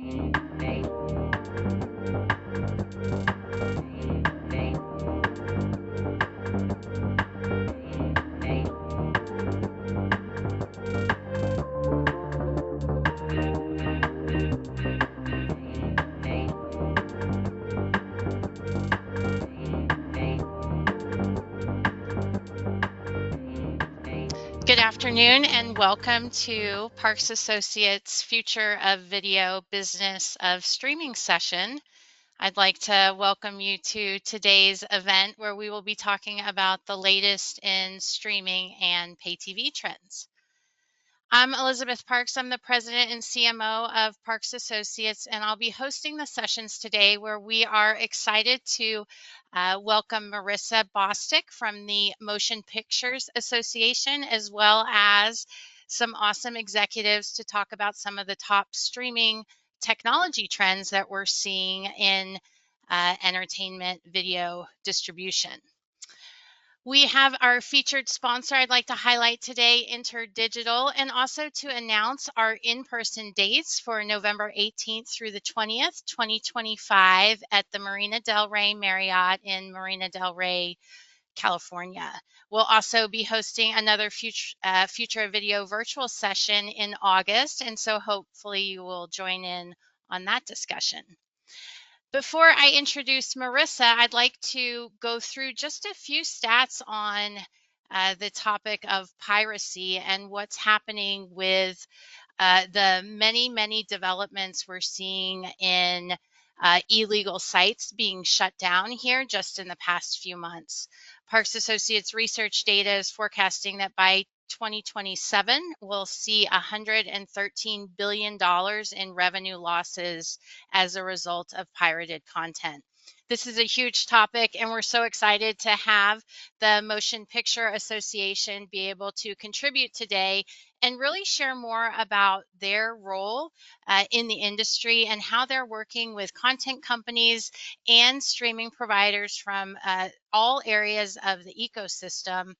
Good afternoon and welcome to Parks Associates Future of Video Business of Streaming session. I'd like to welcome you to today's event where we will be talking about the latest in streaming and pay TV trends. I'm Elizabeth Parks. I'm the president and CMO of Parks Associates, and I'll be hosting the sessions today where we are excited to welcome Marissa Bostick from the Motion Pictures Association, as well as some awesome executives to talk about some of the top streaming technology trends that we're seeing in entertainment video distribution. We have our featured sponsor I'd like to highlight today, InterDigital, and also to announce our in-person dates for November 18th through the 20th, 2025 at the Marina del Rey Marriott in Marina del Rey, California. We'll also be hosting another Future Video virtual session in August, and so hopefully you will join in on that discussion. Before I introduce Marissa, I'd like to go through just a few stats on the topic of piracy and what's happening with the many developments we're seeing in illegal sites being shut down here just in the past few months. Parks Associates research data is forecasting that by 2027, we'll see $113 billion in revenue losses as a result of pirated content. This is a huge topic, and we're so excited to have the Motion Picture Association be able to contribute today and really share more about their role in the industry and how they're working with content companies and streaming providers from all areas of the ecosystem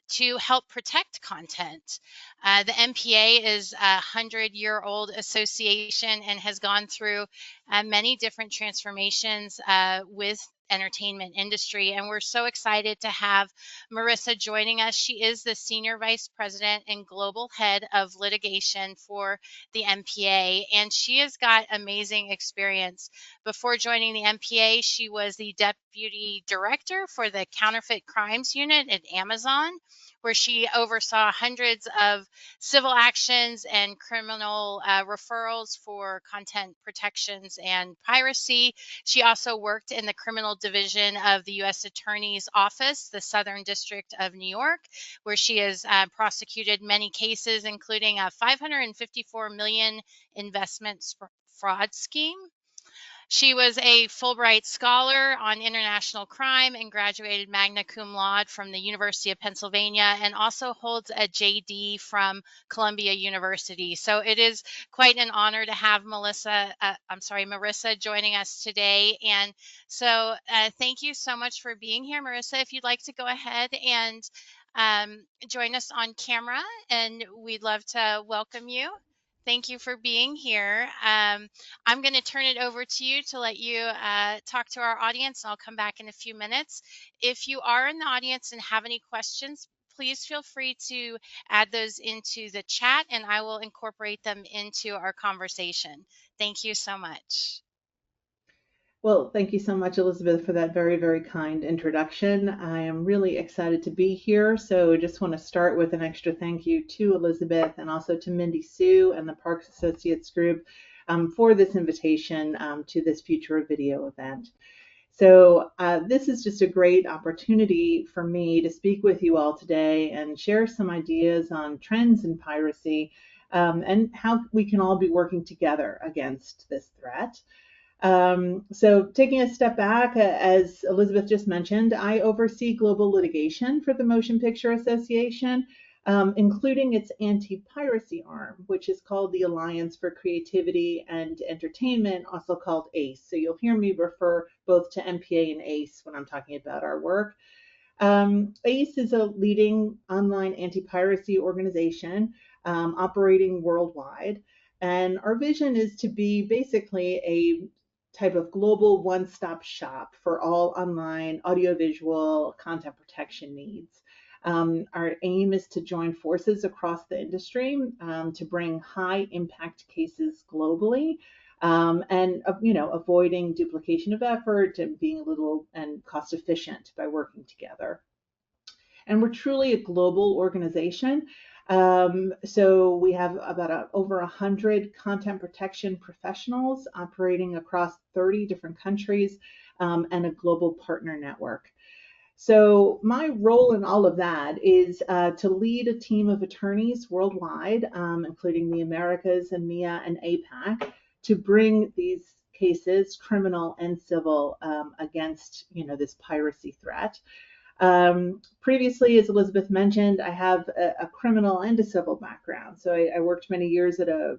to help protect content. The MPA is a 100-year-old association and has gone through many different transformations with entertainment industry, and we're so excited to have Marissa joining us. She is the Senior Vice President and Global Head of Litigation for the MPA, and she has got amazing experience. Before joining the MPA, she was the Deputy Director for the Counterfeit Crimes Unit at Amazon, where she oversaw hundreds of civil actions and criminal referrals for content protections and piracy. She also worked in the criminal division of the U.S. Attorney's Office, the Southern District of New York, where she has prosecuted many cases, including a $554 million investment fraud scheme. She was a Fulbright Scholar on International Crime and graduated magna cum laude from the University of Pennsylvania, and also holds a JD from Columbia University. So it is quite an honor to have Marissa joining us today. And so thank you so much for being here, Marissa. If you'd like to go ahead and join us on camera, and we'd love to welcome you. Thank you for being here. I'm going to turn it over to you to let you talk to our audience, and I'll come back in a few minutes. If you are in the audience and have any questions, please feel free to add those into the chat, and I will incorporate them into our conversation. Thank you so much. Well, thank you so much, Elizabeth, for that very kind introduction. I am really excited to be here. So I just want to start with an extra thank you to Elizabeth and also to Mindy Sue and the Parks Associates Group for this invitation to this Future of Video event. So this is just a great opportunity for me to speak with you all today and share some ideas on trends in piracy and how we can all be working together against this threat. So taking a step back, as Elizabeth just mentioned, I oversee global litigation for the Motion Picture Association, including its anti-piracy arm, which is called the Alliance for Creativity and Entertainment, also called ACE. So you'll hear me refer both to MPA and ACE when I'm talking about our work. ACE is a leading online anti-piracy organization operating worldwide. And our vision is to be basically a type of global one-stop shop for all online audiovisual content protection needs. Our aim is to join forces across the industry to bring high impact cases globally, and avoiding duplication of effort and being a little and cost efficient by working together. And we're truly a global organization. So we have about over 100 content protection professionals operating across 30 different countries, and a global partner network. So my role in all of that is to lead a team of attorneys worldwide, including the Americas, EMEA, and APAC, to bring these cases, criminal and civil, against this piracy threat. Previously, as Elizabeth mentioned, I have a criminal and a civil background. So I worked many years at a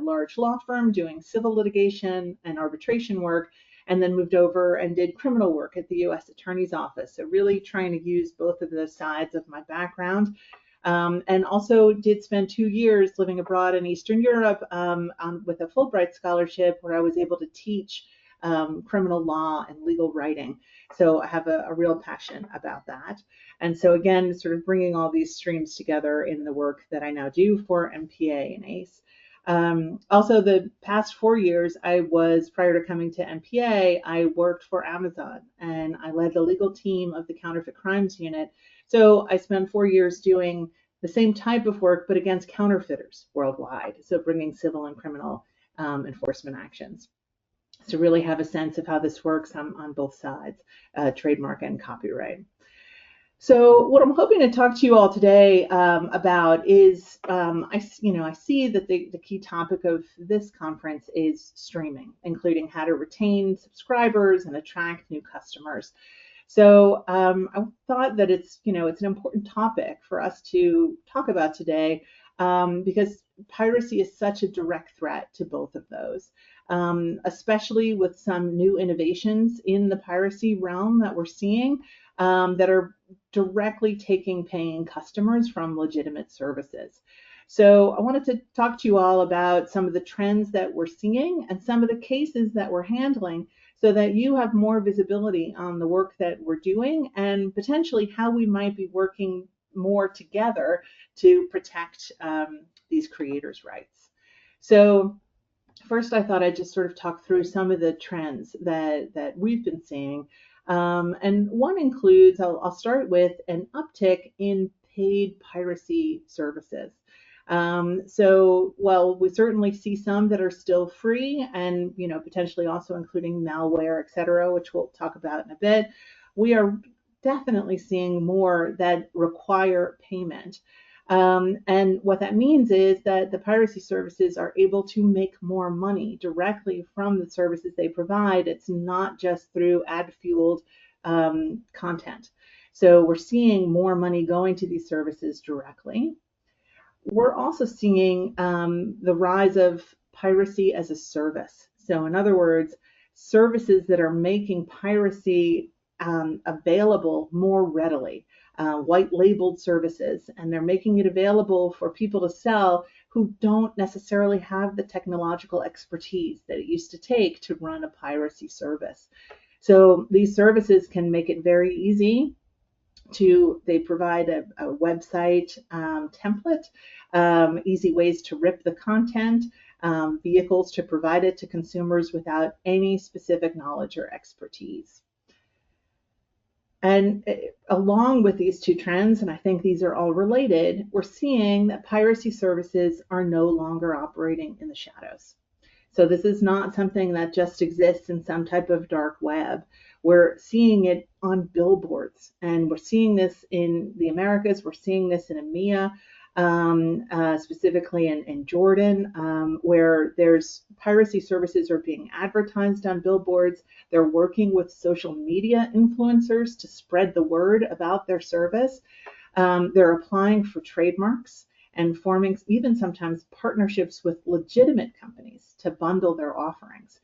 large law firm doing civil litigation and arbitration work, and then moved over and did criminal work at the U.S. Attorney's Office. So really trying to use both of those sides of my background. And also did spend 2 years living abroad in Eastern Europe with a Fulbright scholarship where I was able to teach criminal law and legal writing. So I have a real passion about that. And so again, sort of bringing all these streams together in the work that I now do for MPA and ACE. Also, the past 4 years, prior to coming to MPA, I worked for Amazon and I led the legal team of the Counterfeit Crimes Unit. So I spent 4 years doing the same type of work, but against counterfeiters worldwide. So bringing civil and criminal enforcement actions. To really have a sense of how this works on both sides, trademark and copyright. So what I'm hoping to talk to you all today about is, I see that the key topic of this conference is streaming, including how to retain subscribers and attract new customers. So I thought that it's an important topic for us to talk about today, because piracy is such a direct threat to both of those, especially with some new innovations in the piracy realm that we're seeing, that are directly taking paying customers from legitimate services. So I wanted to talk to you all about some of the trends that we're seeing and some of the cases that we're handling so that you have more visibility on the work that we're doing and potentially how we might be working more together to protect these creators' rights. So first, I thought I'd just sort of talk through some of the trends that we've been seeing. And one includes, I'll start with an uptick in paid piracy services. So while we certainly see some that are still free and potentially also including malware, et cetera, which we'll talk about in a bit, we are definitely seeing more that require payment. And what that means is that the piracy services are able to make more money directly from the services they provide. It's not just through ad-fueled content. So we're seeing more money going to these services directly. We're also seeing the rise of piracy as a service. So in other words, services that are making piracy available more readily. White labeled services, and they're making it available for people to sell who don't necessarily have the technological expertise that it used to take to run a piracy service. So these services can make it very easy they provide a website template, easy ways to rip the content, vehicles to provide it to consumers without any specific knowledge or expertise. And along with these two trends, and I think these are all related, we're seeing that piracy services are no longer operating in the shadows. So this is not something that just exists in some type of dark web. We're seeing it on billboards, and we're seeing this in the Americas. We're seeing this in EMEA, specifically in Jordan, where there's piracy services are being advertised on billboards. They're working with social media influencers to spread the word about their service. They're applying for trademarks and forming even sometimes partnerships with legitimate companies to bundle their offerings.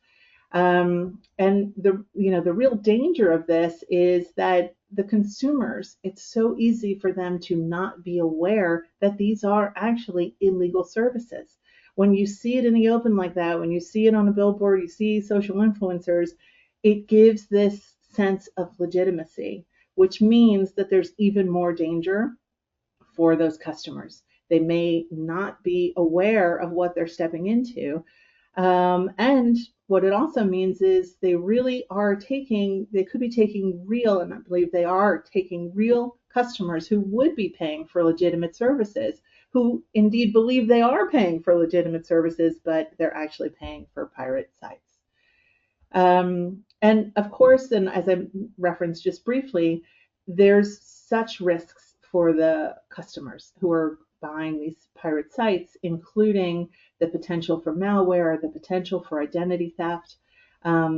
And the real danger of this is that the consumers, it's so easy for them to not be aware that these are actually illegal services. when you see it in the open like that, when you see it on a billboard, you see social influencers, it gives this sense of legitimacy, which means that there's even more danger for those customers. They may not be aware of what they're stepping into. And what it also means is they really are taking, they could be taking real, and I believe they are taking real customers who would be paying for legitimate services, who indeed believe they are paying for legitimate services, but they're actually paying for pirate sites. And of course, and as I referenced just briefly, there's such risks for the customers who are buying these pirate sites, including the potential for malware, the potential for identity theft.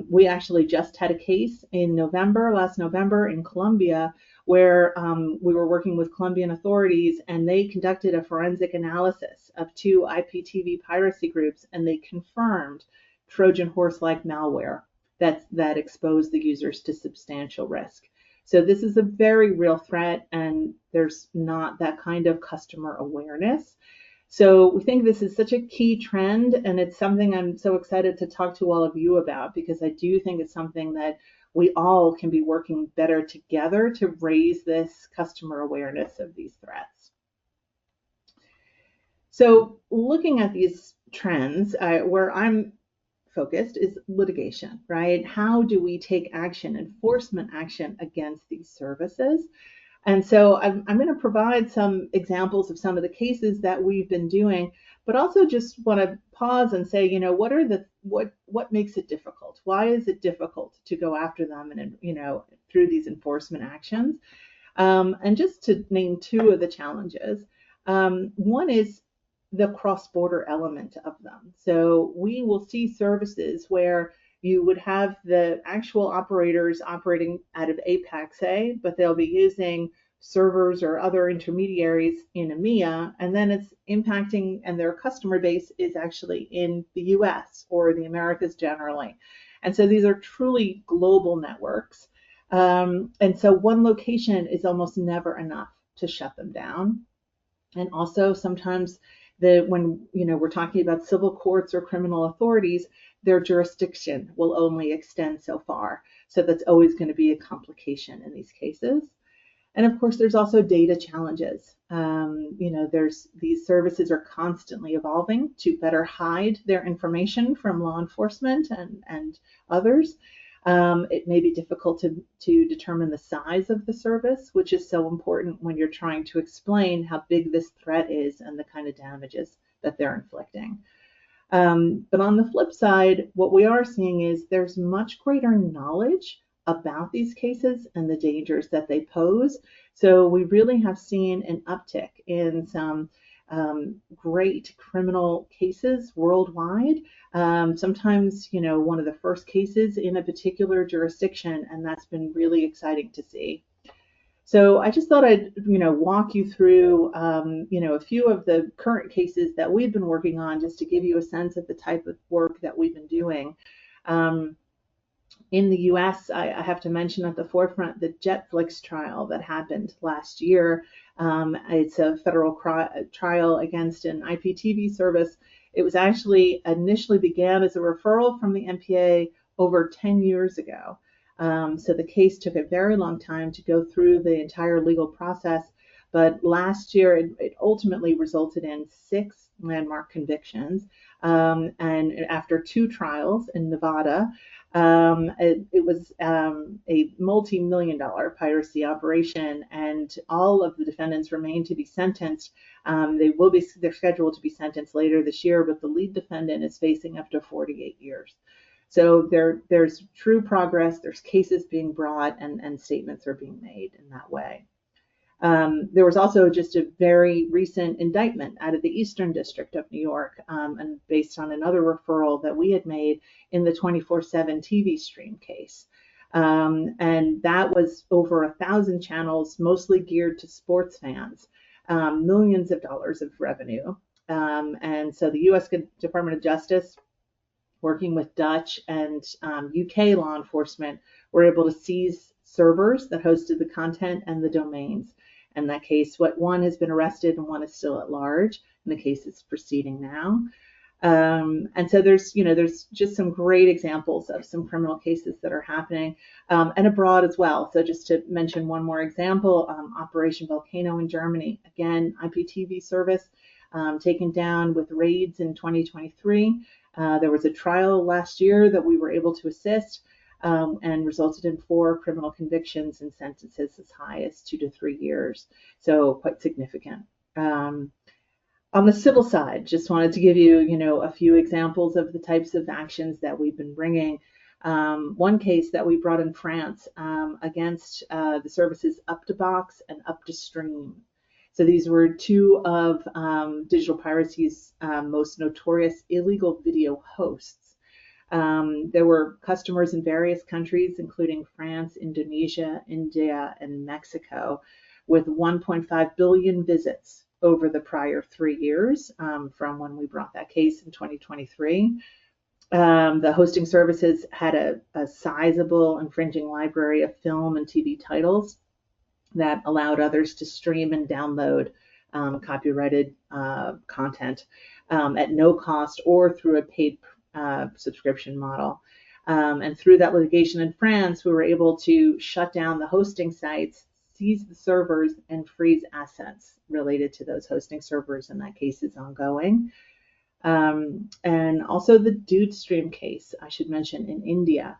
We actually just had a case in last November in Colombia, where we were working with Colombian authorities, and they conducted a forensic analysis of 2 IPTV piracy groups, and they confirmed Trojan horse-like malware that exposed the users to substantial risk. So this is a very real threat, and there's not that kind of customer awareness. So we think this is such a key trend, and it's something I'm so excited to talk to all of you about, because I do think it's something that we all can be working better together to raise this customer awareness of these threats. So looking at these trends, where I'm focused is litigation, right? How do we take action, enforcement action against these services? And so I'm going to provide some examples of some of the cases that we've been doing, but also just want to pause and say, what makes it difficult? Why is it difficult to go after them and, through these enforcement actions? And just to name 2 of the challenges, one is the cross-border element of them. So we will see services where you would have the actual operators operating out of APAC, say, but they'll be using servers or other intermediaries in EMEA, and then it's impacting, and their customer base is actually in the US or the Americas generally. And so these are truly global networks. And so one location is almost never enough to shut them down. And also sometimes when we're talking about civil courts or criminal authorities, their jurisdiction will only extend so far. So that's always going to be a complication in these cases. And of course, there's also data challenges. These services are constantly evolving to better hide their information from law enforcement and others. It may be difficult to determine the size of the service, which is so important when you're trying to explain how big this threat is and the kind of damages that they're inflicting. But on the flip side, what we are seeing is there's much greater knowledge about these cases and the dangers that they pose. So we really have seen an uptick in some great criminal cases worldwide. Sometimes, one of the first cases in a particular jurisdiction, and that's been really exciting to see. So I just thought I'd, walk you through, a few of the current cases that we've been working on, just to give you a sense of the type of work that we've been doing. In the US, I have to mention at the forefront the Jetflix trial that happened last year. It's a federal trial against an IPTV service. It was actually initially began as a referral from the MPA over 10 years ago. So the case took a very long time to go through the entire legal process. But last year, it ultimately resulted in 6 landmark convictions. And after 2 trials in Nevada, it was a multi-million-dollar piracy operation, and all of the defendants remain to be sentenced. They're scheduled to be sentenced later this year, but the lead defendant is facing up to 48 years. So there's true progress. There's cases being brought, and statements are being made in that way. There was also just a very recent indictment out of the Eastern District of New York, and based on another referral that we had made in the 24/7 TV stream case. And that was over 1,000 channels, mostly geared to sports fans, millions of dollars of revenue. And so the U.S. Department of Justice, working with Dutch and UK law enforcement, were able to seize servers that hosted the content and the domains. In that case, one has been arrested and one is still at large, and the case is proceeding now. And so there's just some great examples of some criminal cases that are happening, and abroad as well. So just to mention one more example, Operation Volcano in Germany, again, IPTV service taken down with raids in 2023. There was a trial last year that we were able to assist, and resulted in 4 criminal convictions and sentences as high as 2 to 3 years. So quite significant. On the civil side, just wanted to give you, a few examples of the types of actions that we've been bringing. One case that we brought in France against the services Up2Box and Up2Stream. So these were 2 of digital piracy's most notorious illegal video hosts. There were customers in various countries, including France, Indonesia, India, and Mexico, with 1.5 billion visits over the prior 3 years from when we brought that case in 2023. The hosting services had a sizable infringing library of film and TV titles that allowed others to stream and download copyrighted content at no cost or through a paid subscription model. And through that litigation in France, we were able to shut down the hosting sites, seize the servers, and freeze assets related to those hosting servers, and that case is ongoing. And also the DudeStream case, I should mention, in India.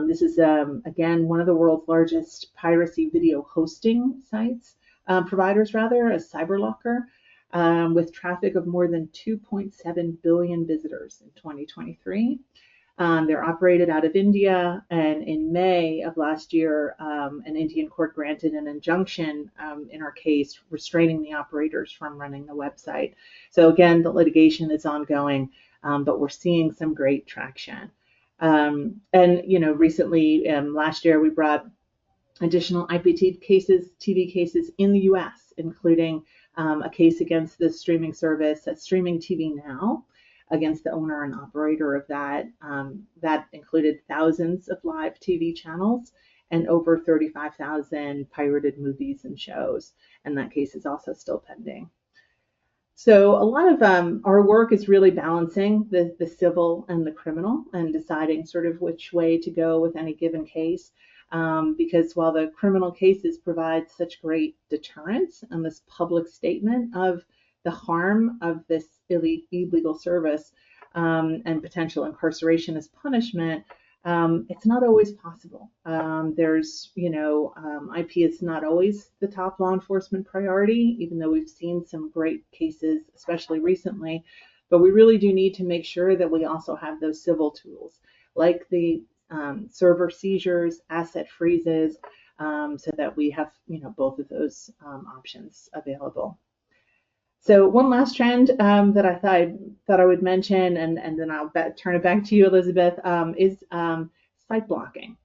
This is, again, one of the world's largest piracy video hosting sites, providers rather, a cyberlocker, with traffic of more than 2.7 billion visitors in 2023. They're operated out of India, and in May of last year, an Indian court granted an injunction in our case, restraining the operators from running the website. So again, the litigation is ongoing, but we're seeing some great traction. And recently, last year, we brought additional IPT cases, TV cases in the U.S., including a case against the streaming service, Streaming TV Now, against the owner and operator of that. That included thousands of live TV channels and over 35,000 pirated movies and shows. And that case is also still pending. So a lot of our work is really balancing the civil and the criminal and deciding sort of which way to go with any given case. Because while the criminal cases provide such great deterrence and this public statement of the harm of this illegal service and potential incarceration as punishment, it's not always possible. IP is not always the top law enforcement priority, even though we've seen some great cases, especially recently. But we really do need to make sure that we also have those civil tools, like the server seizures, asset freezes, so that we have both of those options available. So one last trend that I thought I would mention, and then I'll turn it back to you, Elizabeth, is site blocking.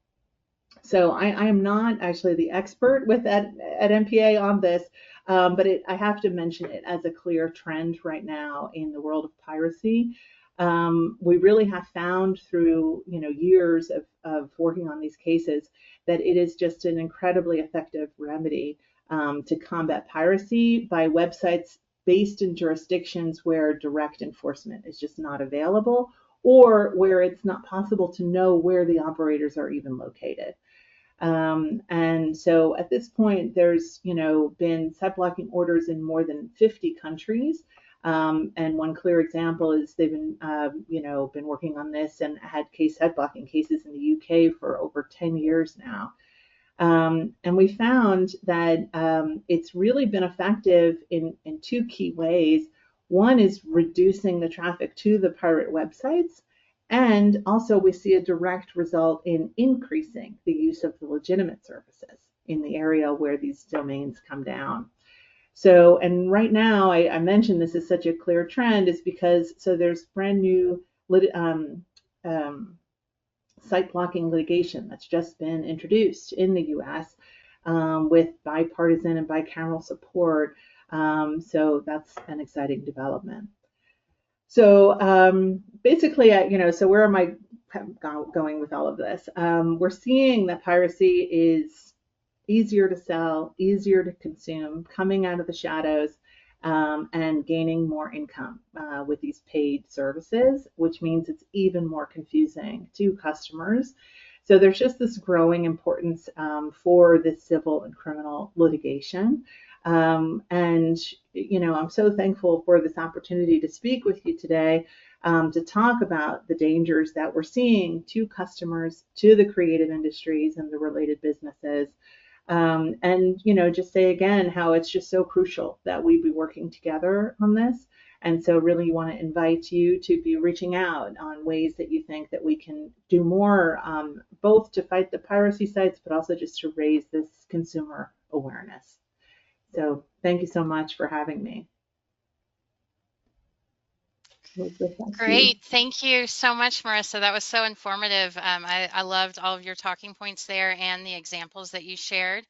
So I am not actually the expert at MPA on this, but I have to mention it as a clear trend right now in the world of piracy. We really have found through years of working on these cases that it is just an incredibly effective remedy to combat piracy by websites based in jurisdictions where direct enforcement is just not available, or where it's not possible to know where the operators are even located. And so at this point, there's been site blocking orders in more than 50 countries. And one clear example is they've been working on this and had site blocking cases in the UK for over 10 years now. And we found that it's really been effective in 2 key ways. One is reducing the traffic to the pirate websites, and also we see a direct result in increasing the use of the legitimate services in the area where these domains come down. So, and right now, I mentioned this is such a clear trend is because, there's brand new site blocking litigation that's just been introduced in the US with bipartisan and bicameral support. So that's an exciting development. So basically, so where am I going with all of this? We're seeing that piracy is easier to sell, easier to consume, coming out of the shadows. and gaining more income with these paid services, which means it's even more confusing to customers. So there's just this growing importance for this civil and criminal litigation. And, I'm so thankful for this opportunity to speak with you today to talk about the dangers that we're seeing to customers, to the creative industries and the related businesses. And, just say again how it's just so crucial that we be working together on this. And so really want to invite you to be reaching out on ways that you think that we can do more, both to fight the piracy sites, but also just to raise this consumer awareness. So thank you so much for having me. Great. Thank you so much, Marissa. That was so informative. I loved all of your talking points there and the examples that you shared.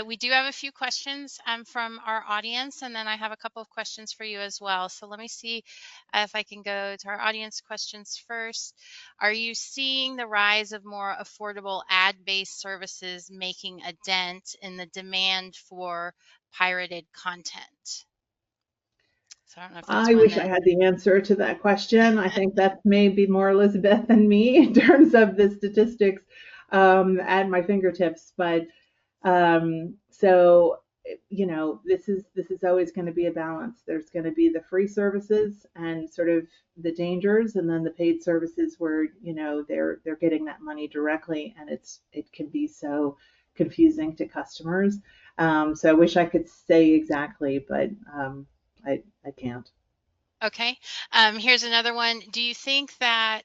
We do have a few questions from our audience, and then I have a couple of questions for you as well. So let me see if I can go to our audience questions first. Are you seeing the rise of more affordable ad-based services making a dent in the demand for pirated content? So I don't know if that's I one wish I that. had the answer to that question. I think that may be more Elizabeth than me in terms of the statistics at my fingertips. But so this is always going to be a balance. There's going to be the free services and sort of the dangers, and then the paid services where they're getting that money directly, and it can be so confusing to customers. So I wish I could say exactly, but I can't. Okay. Here's another one. Do you think that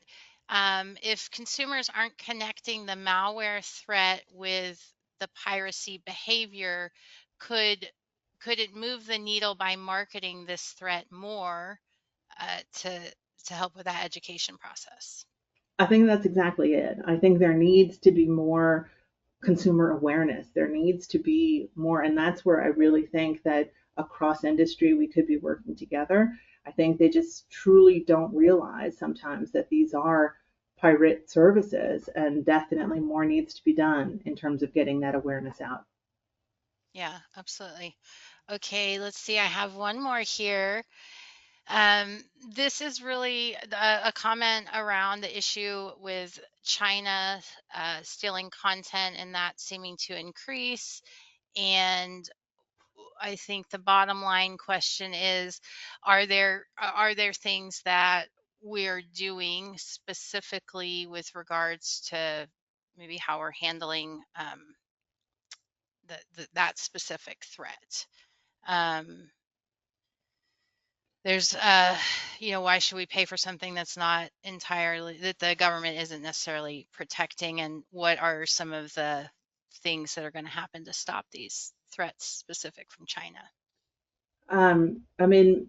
if consumers aren't connecting the malware threat with the piracy behavior, could could it move the needle by marketing this threat more to help with that education process? I think that's exactly it. I think there needs to be more consumer awareness. There needs to be more, and that's where I really think that across industry we could be working together. I think they just truly don't realize sometimes that these are pirate services, and definitely more needs to be done in terms of getting that awareness out. Yeah, absolutely. Okay, let's see. I have one more here. This is really a comment around the issue with China stealing content and that seeming to increase. And I think the bottom line question is, are there things that we're doing specifically with regards to maybe how we're handling that specific threat? Um, There's, why should we pay for something that's not entirely, that the government isn't necessarily protecting? And what are some of the things that are going to happen to stop these threats specific from China? I mean,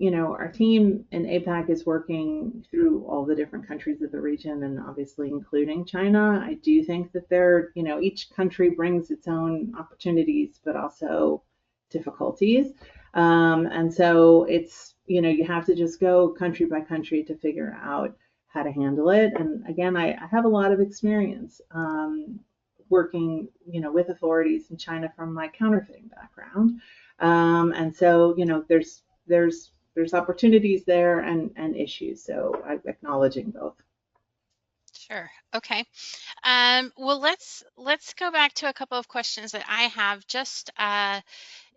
our team in APAC is working through all the different countries of the region and obviously including China. I do think that each country brings its own opportunities, but also difficulties. And so you have to just go country by country to figure out how to handle it. And again, I have a lot of experience working, with authorities in China from my counterfeiting background. And so, there's opportunities there and issues. So I'm acknowledging both. Sure. Okay. Well, let's go back to a couple of questions that I have just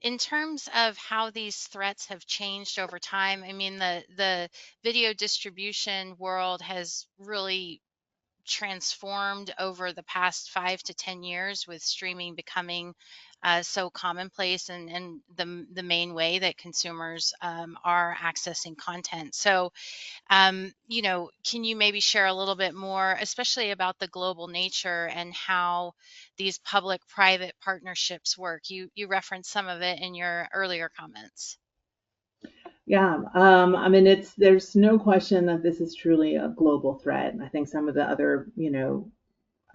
in terms of how these threats have changed over time. I mean, the video distribution world has really transformed over the past 5 to 10 years, with streaming becoming so commonplace and the main way that consumers are accessing content. So, can you maybe share a little bit more, especially about the global nature and how these public-private partnerships work? You referenced some of it in your earlier comments. Yeah, I mean, there's no question that this is truly a global threat. And I think some of the other,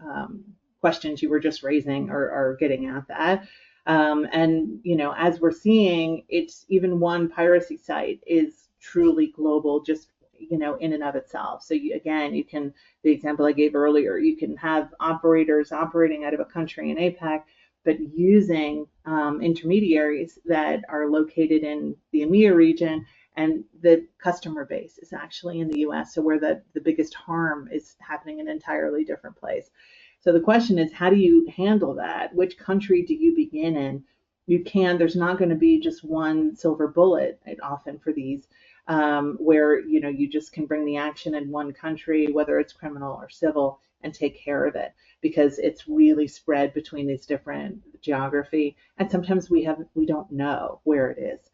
um, questions you were just raising are getting at that. And as we're seeing, it's even one piracy site is truly global, just in and of itself. So again, you can, the example I gave earlier, you can have operators operating out of a country in APAC, but using intermediaries that are located in the EMEA region, and the customer base is actually in the US, so where the biggest harm is happening in an entirely different place. So the question is, how do you handle that? Which country do you begin in? There's not going to be just one silver bullet often for these, where you just can bring the action in one country, whether it's criminal or civil, and take care of it, because it's really spread between these different geography, and sometimes we don't know where it is.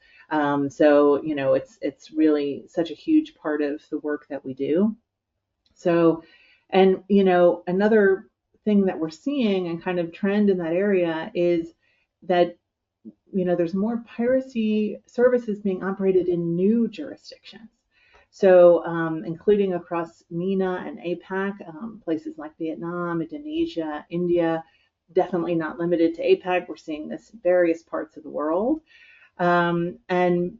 So it's really such a huge part of the work that we do. So, and another thing that we're seeing and kind of trend in that area is that there's more piracy services being operated in new jurisdictions. So, including across MENA and APAC, places like Vietnam, Indonesia, India, definitely not limited to APAC. We're seeing this in various parts of the world. And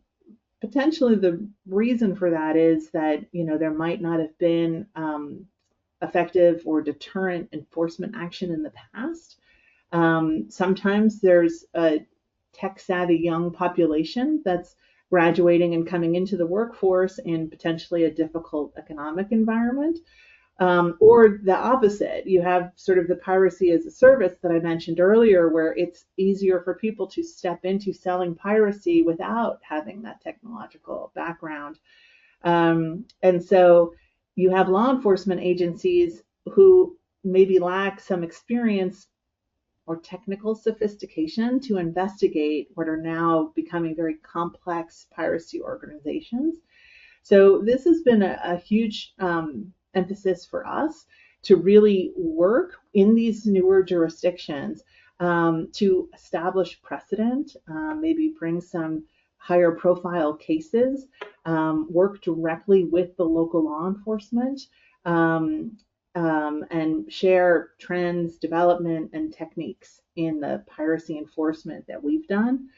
potentially the reason for that is that, there might not have been effective or deterrent enforcement action in the past. Sometimes there's a tech savvy young population that's graduating and coming into the workforce in potentially a difficult economic environment. Or the opposite, you have sort of the piracy as a service that I mentioned earlier, where it's easier for people to step into selling piracy without having that technological background. And so you have law enforcement agencies who maybe lack some experience or technical sophistication to investigate what are now becoming very complex piracy organizations. So this has been a huge emphasis for us to really work in these newer jurisdictions, to establish precedent, maybe bring some higher profile cases, work directly with the local law enforcement, and share trends, development, and techniques in the piracy enforcement that we've done,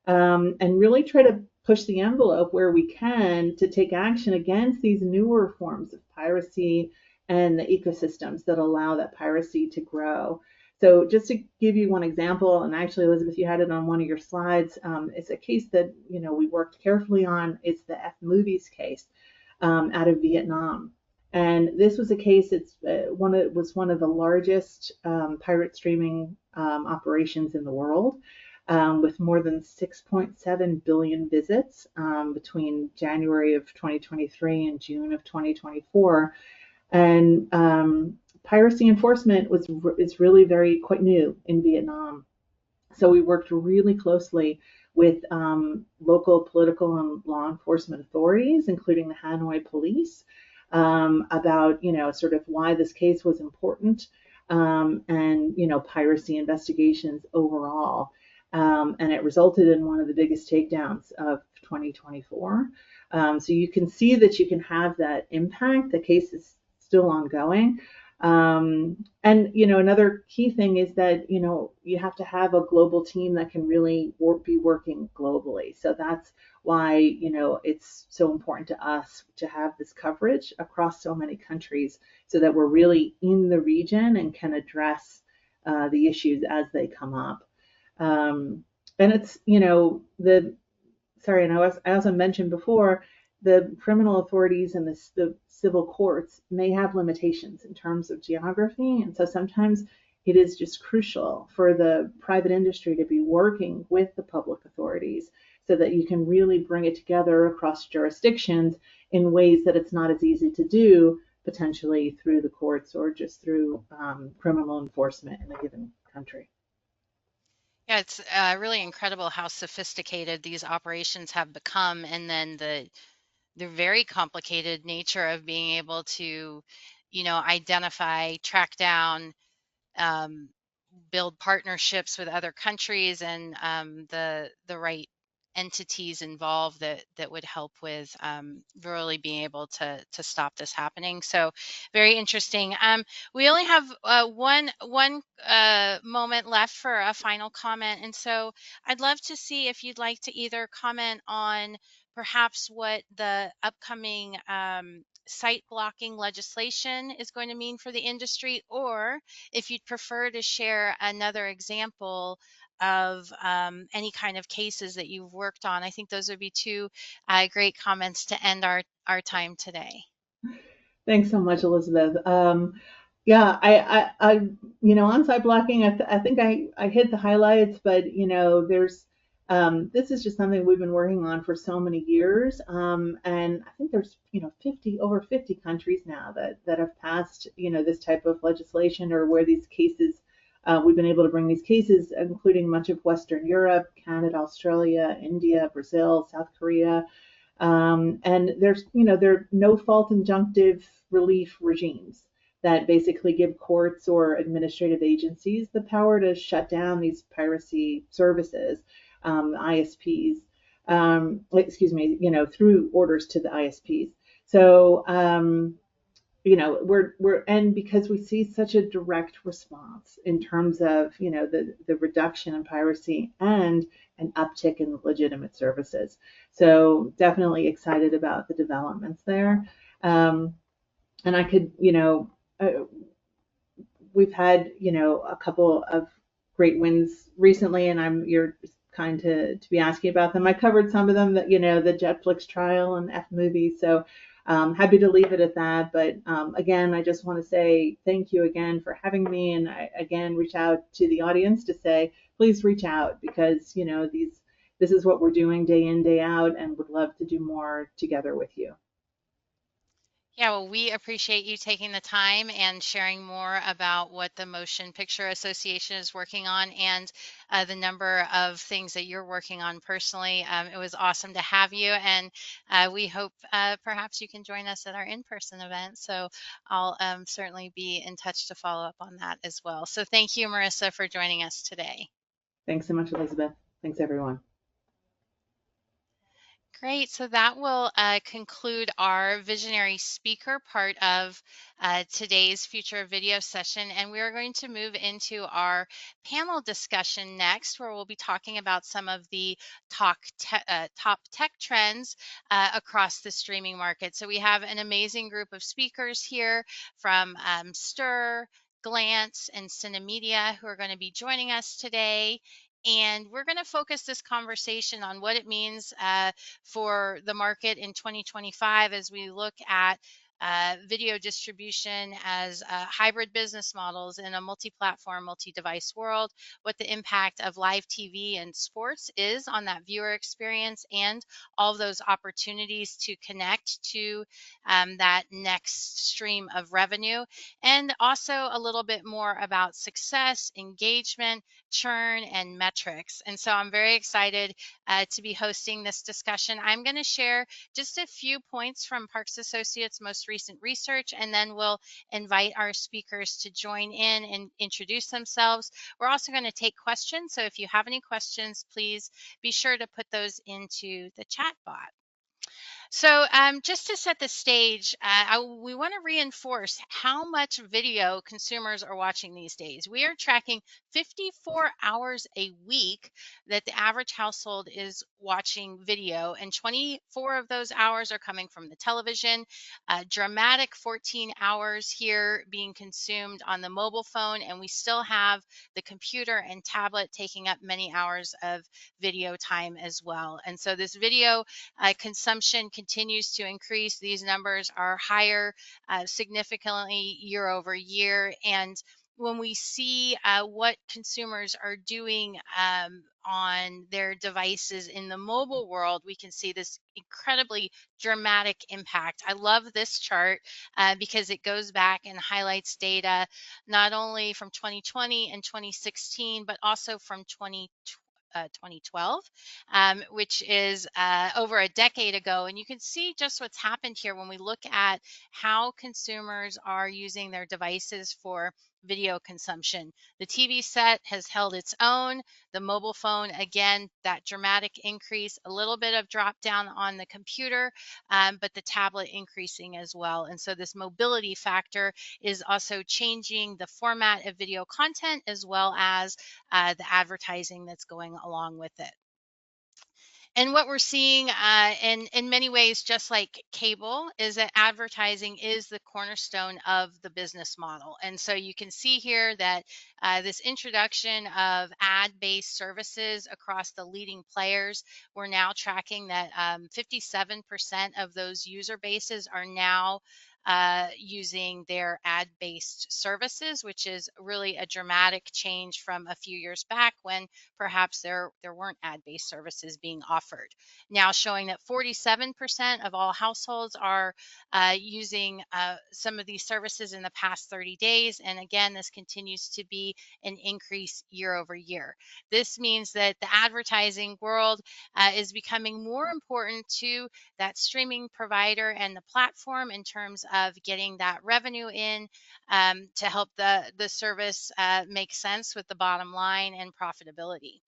and really try to push the envelope where we can to take action against these newer forms of piracy and the ecosystems that allow that piracy to grow. So just to give you one example, and actually, Elizabeth, you had it on one of your slides, it's a case that we worked carefully on. It's the F Movies case out of Vietnam. And this was a case, it was one of the largest pirate streaming operations in the world, with more than 6.7 billion visits between January of 2023 and June of 2024. And piracy enforcement is really quite new in Vietnam. So we worked really closely with local political and law enforcement authorities, including the Hanoi police, about sort of why this case was important, and piracy investigations overall. And it resulted in one of the biggest takedowns of 2024. So you can see that you can have that impact. The case is still ongoing. And another key thing is that you have to have a global team that can really be working globally. So that's why it's so important to us to have this coverage across so many countries, so that we're really in the region and can address the issues as they come up. And it's and I also mentioned before, the criminal authorities and the civil courts may have limitations in terms of geography. And so sometimes it is just crucial for the private industry to be working with the public authorities, so that you can really bring it together across jurisdictions in ways that it's not as easy to do, potentially through the courts or just through criminal enforcement in a given country. Yeah, it's really incredible how sophisticated these operations have become, and then the very complicated nature of being able to, identify, track down, um, build partnerships with other countries, and the right entities involved that would help with really being able to stop this happening. So very interesting. We only have one moment left for a final comment, and so I'd love to see if you'd like to either comment on perhaps what the upcoming site blocking legislation is going to mean for the industry, or if you'd prefer to share another example of any kind of cases that you've worked on. I think those would be two great comments to end our time today. Thanks so much, Elizabeth. Yeah, on-site blocking, I think I hit the highlights, but this is just something we've been working on for so many years, and I think there's 50 countries now that have passed this type of legislation, or where these cases, we've been able to bring these cases, including much of Western Europe, Canada, Australia, India, Brazil, South Korea. And there are no fault injunctive relief regimes that basically give courts or administrative agencies the power to shut down these piracy services, ISPs, through orders to the ISPs. So, and because we see such a direct response in terms of the reduction in piracy and an uptick in legitimate services. So definitely excited about the developments there. And I could we've had a couple of great wins recently, and you're kind to be asking about them. I covered some of them, that the Jetflix trial and F movie. So happy to leave it at that. But again, I just want to say thank you again for having me, and I again reach out to the audience to say please reach out, because this is what we're doing day in, day out, and would love to do more together with you. Yeah, well, we appreciate you taking the time and sharing more about what the Motion Picture Association is working on, and the number of things that you're working on personally. It was awesome to have you, and we hope perhaps you can join us at our in-person event. So I'll certainly be in touch to follow up on that as well. So thank you, Marissa, for joining us today. Thanks so much, Elizabeth. Thanks, everyone. Great. So that will conclude our visionary speaker part of today's Future of Video session. And we are going to move into our panel discussion next, where we'll be talking about some of the top tech trends across the streaming market. So we have an amazing group of speakers here from STIRR, Glance, and Synamedia, who are going to be joining us today. And we're going to focus this conversation on what it means for the market in 2025, as we look at video distribution as hybrid business models in a multi-platform, multi-device world, what the impact of live TV and sports is on that viewer experience, and all of those opportunities to connect to that next stream of revenue, and also a little bit more about success, engagement, churn, and metrics. And so I'm very excited to be hosting this discussion. I'm going to share just a few points from Parks Associates' most recent research, and then we'll invite our speakers to join in and introduce themselves. We're also going to take questions, so if you have any questions, please be sure to put those into the chat bot. So just to set the stage, we want to reinforce how much video consumers are watching these days. We are tracking 54 hours a week that the average household is watching video, and 24 of those hours are coming from the television. Dramatic 14 hours here being consumed on the mobile phone, and we still have the computer and tablet taking up many hours of video time as well. And so this video consumption continues to increase. These numbers are higher significantly year over year. And when we see what consumers are doing on their devices in the mobile world, we can see this incredibly dramatic impact. I love this chart because it goes back and highlights data not only from 2020 and 2016, but also from 2012, which is over a decade ago. And you can see just what's happened here when we look at how consumers are using their devices for video consumption. The TV set has held its own. The mobile phone, again, that dramatic increase, a little bit of drop down on the computer, but the tablet increasing as well. And so this mobility factor is also changing the format of video content, as well as the advertising that's going along with it. And what we're seeing in many ways, just like cable, is that advertising is the cornerstone of the business model. And so you can see here that this introduction of ad-based services across the leading players, we're now tracking that 57% of those user bases are now using their ad-based services, which is really a dramatic change from a few years back when perhaps there weren't ad-based services being offered. Now showing that 47% of all households are using some of these services in the past 30 days. And again, this continues to be an increase year over year. This means that the advertising world is becoming more important to that streaming provider and the platform in terms of getting that revenue in to help the service make sense with the bottom line and profitability.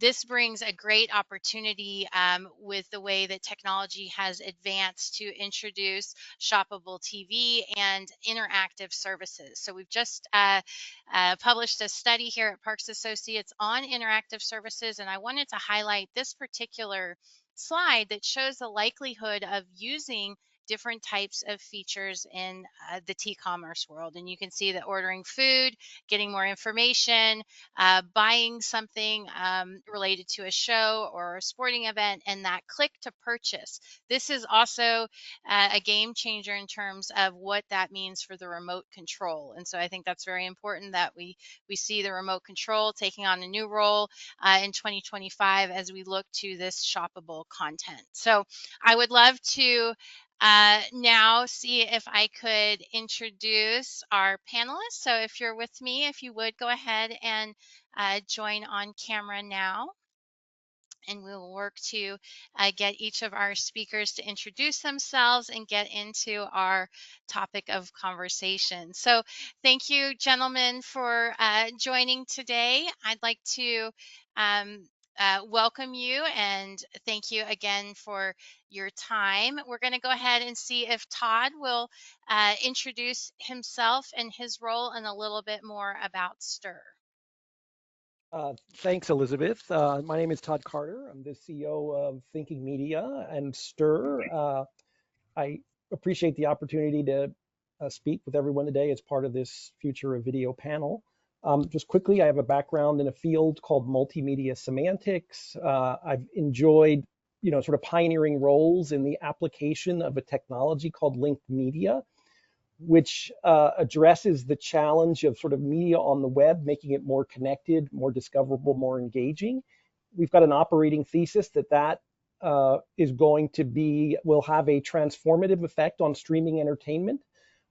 This brings a great opportunity with the way that technology has advanced to introduce shoppable TV and interactive services. So we've just published a study here at Parks Associates on interactive services, and I wanted to highlight this particular slide that shows the likelihood of using different types of features in the t-commerce world. And you can see that ordering food, getting more information, buying something related to a show or a sporting event, and that click to purchase. This is also a game changer in terms of what that means for the remote control. And so I think that's very important that we see the remote control taking on a new role in 2025 as we look to this shoppable content. So I would love to now see if I could introduce our panelists. So if you're with me, if you would go ahead and join on camera now, and we will work to get each of our speakers to introduce themselves and get into our topic of conversation. So thank you, gentlemen, for joining today. I'd like to welcome you and thank you again for your time. We're going to go ahead and see if Todd will introduce himself and his role and a little bit more about STIRR. Thanks, Elizabeth. My name is Todd Carter. I'm the CEO of Thinking Media and STIRR. I appreciate the opportunity to speak with everyone today as part of this Future of Video panel. Just quickly, I have a background in a field called multimedia semantics. I've enjoyed, sort of pioneering roles in the application of a technology called linked media, which addresses the challenge of sort of media on the web, making it more connected, more discoverable, more engaging. We've got an operating thesis that is going to will have a transformative effect on streaming entertainment,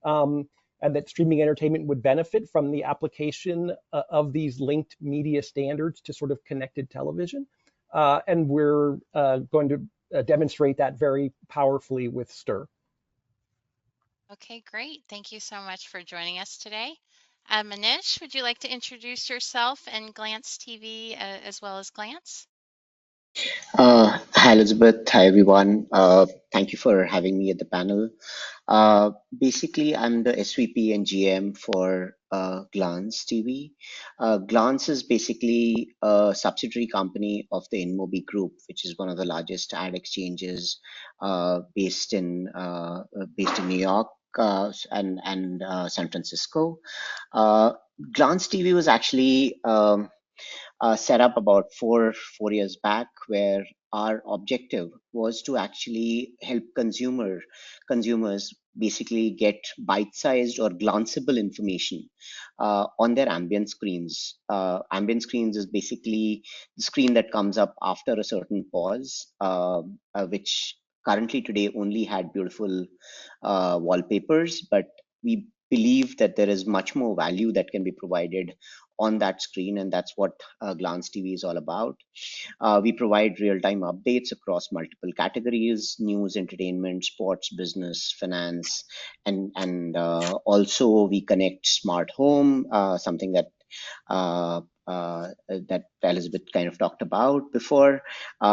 and that streaming entertainment would benefit from the application of these linked media standards to sort of connected television. And we're going to demonstrate that very powerfully with STIRR. Okay, great. Thank you so much for joining us today. Manish, would you like to introduce yourself and Glance TV as well as Glance? Hi, Elizabeth. Hi, everyone. Thank you for having me at the panel. Basically, I'm the SVP and GM for Glance TV. Glance is basically a subsidiary company of the InMobi Group, which is one of the largest ad exchanges based in New York and San Francisco. Glance TV was actually set up about four years back, where our objective was to actually help consumers basically get bite-sized or glanceable information on their ambient screens. Ambient screens is basically the screen that comes up after a certain pause, which currently today only had beautiful wallpapers, but we believe that there is much more value that can be provided on that screen, and that's what Glance TV is all about. We provide real-time updates across multiple categories: news, entertainment, sports, business, finance, and also we connect smart home, something that that Elizabeth kind of talked about before.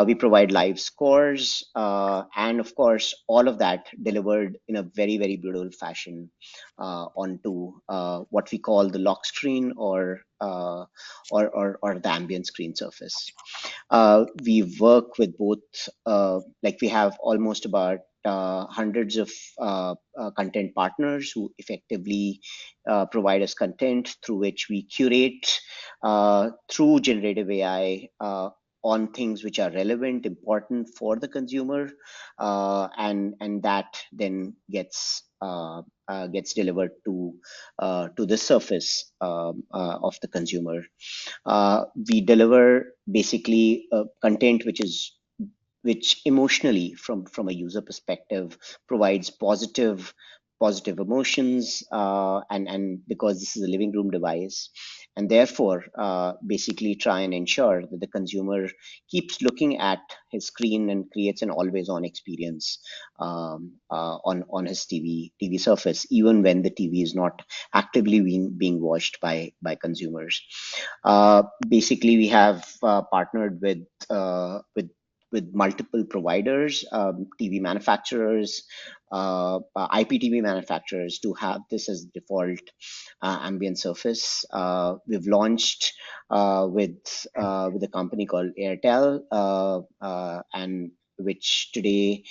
We provide live scores, and of course, all of that delivered in a very, very beautiful fashion onto what we call the lock screen or the ambient screen surface. We work with both, like we have almost about hundreds of content partners who effectively provide us content through which we curate through generative AI on things which are relevant, important for the consumer, and that then gets delivered to the surface of the consumer. We deliver basically content which emotionally, from a user perspective, provides positive emotions, and because this is a living room device, and therefore basically try and ensure that the consumer keeps looking at his screen and creates an always on experience on his TV surface, even when the TV is not actively being watched by consumers. Basically, we have partnered with multiple providers, TV manufacturers, IPTV manufacturers, to have this as default ambient surface. We've launched with a company called Airtel, and which today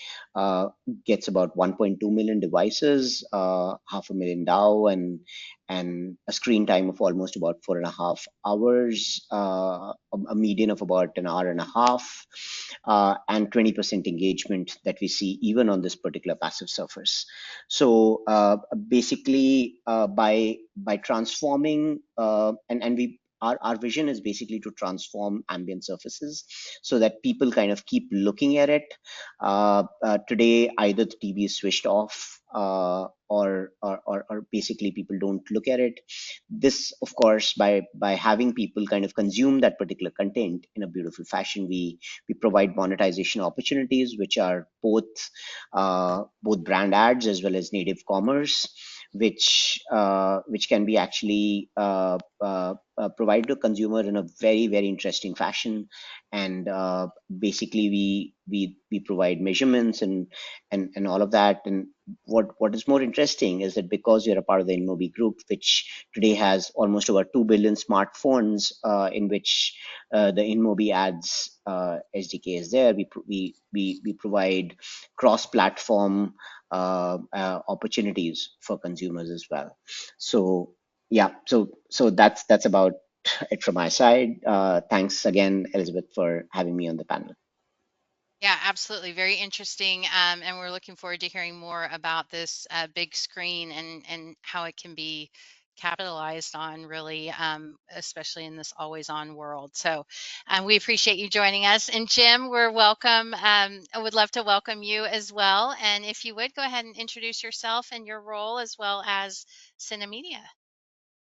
gets about 1.2 million devices, 500,000 DAO, and a screen time of almost about 4.5 hours, a median of about an hour and a half, and 20% engagement that we see even on this particular passive surface. So basically, by transforming, and we our vision is basically to transform ambient surfaces so that people kind of keep looking at it. Today, either the TV is switched off, or basically people don't look at it. This, of course, by having people kind of consume that particular content in a beautiful fashion, we provide monetization opportunities, which are both brand ads as well as native commerce, which can be actually provided to consumer in a very, very interesting fashion. And basically we provide measurements and all of that. And what is more interesting is that because you're a part of the InMobi group, which today has almost over 2 billion smartphones, in which the InMobi ads SDK is there, we provide cross-platform opportunities for consumers as well. So yeah, so that's about it from my side. Thanks again, Elizabeth, for having me on the panel. Yeah, absolutely. Very interesting. And we're looking forward to hearing more about this big screen and how it can be capitalized on, really, especially in this always on world. So we appreciate you joining us. And Jim, we're welcome. I would love to welcome you as well. And if you would, go ahead and introduce yourself and your role as well as Synamedia.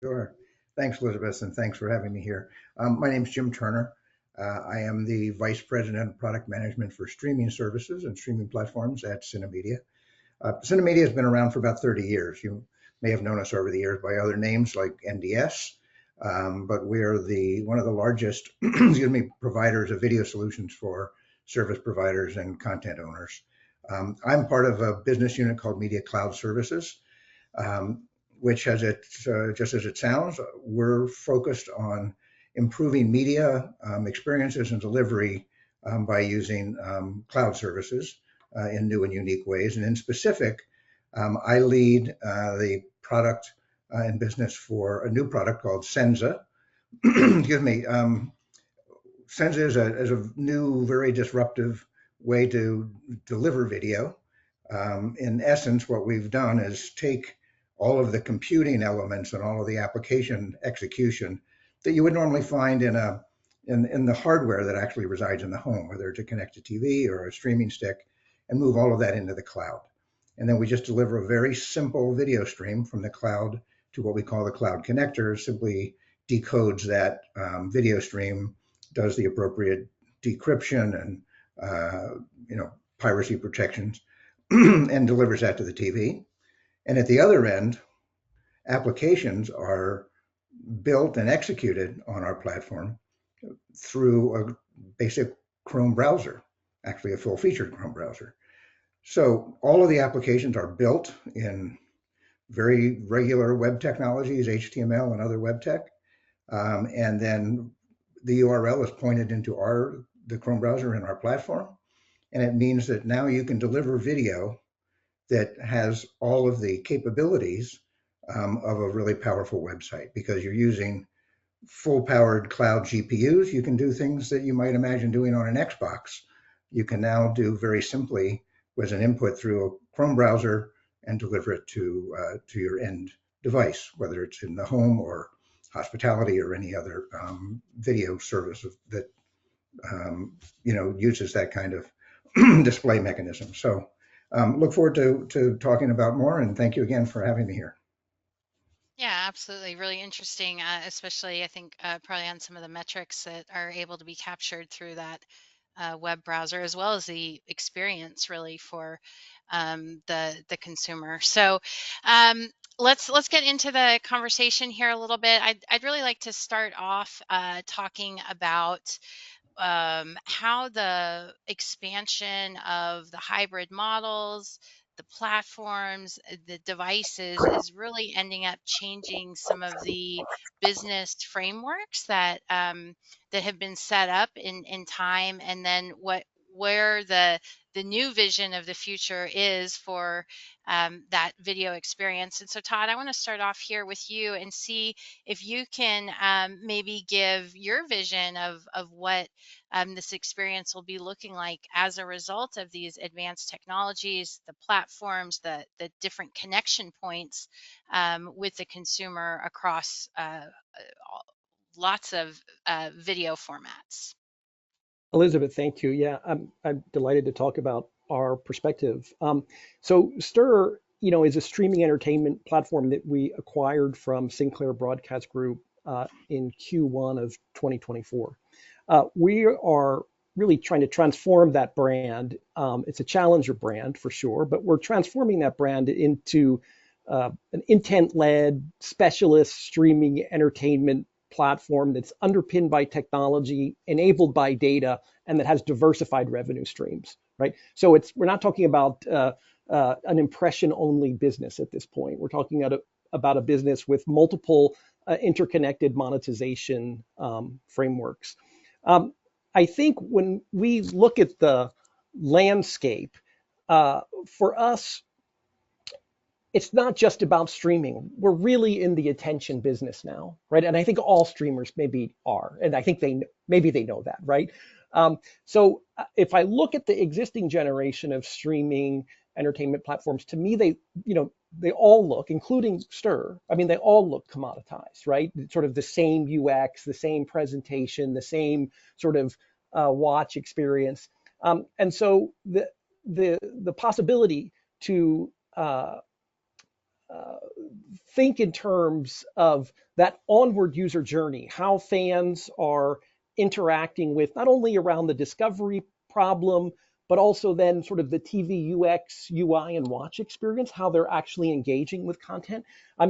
Sure. Thanks, Elizabeth, and thanks for having me here. My name is Jim Turner. I am the Vice President of Product Management for Streaming Services and Streaming Platforms at Synamedia. Synamedia has been around for about 30 years. You may have known us over the years by other names like NDS, but we're one of the largest providers of video solutions for service providers and content owners. I'm part of a business unit called Media Cloud Services, which has just as it sounds, we're focused on improving media experiences and delivery by using cloud services in new and unique ways. And in specific, I lead the product and business for a new product called Senza. Excuse me. Senza is a new, very disruptive way to deliver video. In essence, what we've done is take all of the computing elements and all of the application execution that you would normally find in the hardware that actually resides in the home, whether it's a connected TV or a streaming stick, and move all of that into the cloud. And then we just deliver a very simple video stream from the cloud to what we call the cloud connector. Simply decodes that video stream, does the appropriate decryption and piracy protections, and delivers that to the TV. And at the other end, applications are built and executed on our platform through a basic Chrome browser, actually a full-featured Chrome browser. So all of the applications are built in very regular web technologies, HTML and other web tech. And then the URL is pointed into the Chrome browser in our platform. And it means that now you can deliver video that has all of the capabilities of a really powerful website, because you're using full powered cloud GPUs. You can do things that you might imagine doing on an Xbox. You can now do very simply with an input through a Chrome browser and deliver it to your end device, whether it's in the home or hospitality or any other video service that uses that kind of display mechanism. So look forward to talking about more, and thank you again for having me here. Yeah, absolutely. Really interesting, especially I think probably on some of the metrics that are able to be captured through that web browser, as well as the experience really for the consumer. So let's get into the conversation here a little bit. I'd really like to start off talking about how the expansion of the hybrid models, the platforms, the devices is really ending up changing some of the business frameworks that that have been set up in time, and then where the new vision of the future is for that video experience. And so, Todd, I want to start off here with you and see if you can maybe give your vision of what this experience will be looking like as a result of these advanced technologies, the platforms, the different connection points with the consumer across lots of video formats. Elizabeth, thank you. Yeah, I'm delighted to talk about our perspective. So STIRR, is a streaming entertainment platform that we acquired from Sinclair Broadcast Group in Q1 of 2024. We are really trying to transform that brand. It's a challenger brand for sure, but we're transforming that brand into an intent-led specialist streaming entertainment platform that's underpinned by technology, enabled by data, and that has diversified revenue streams, right? So we're not talking about an impression-only business at this point. We're talking about a business with multiple interconnected monetization frameworks. I think when we look at the landscape, for us, it's not just about streaming. We're really in the attention business now, right? And I think all streamers maybe are, and I think maybe they know that, right? So if I look at the existing generation of streaming entertainment platforms, to me, they all look, including STIRR, I mean, they all look commoditized, right? Sort of the same UX, the same presentation, the same sort of watch experience. And so the possibility to think in terms of that onward user journey, how fans are interacting with not only around the discovery problem, but also then sort of the TV UX, UI, and watch experience, how they're actually engaging with content.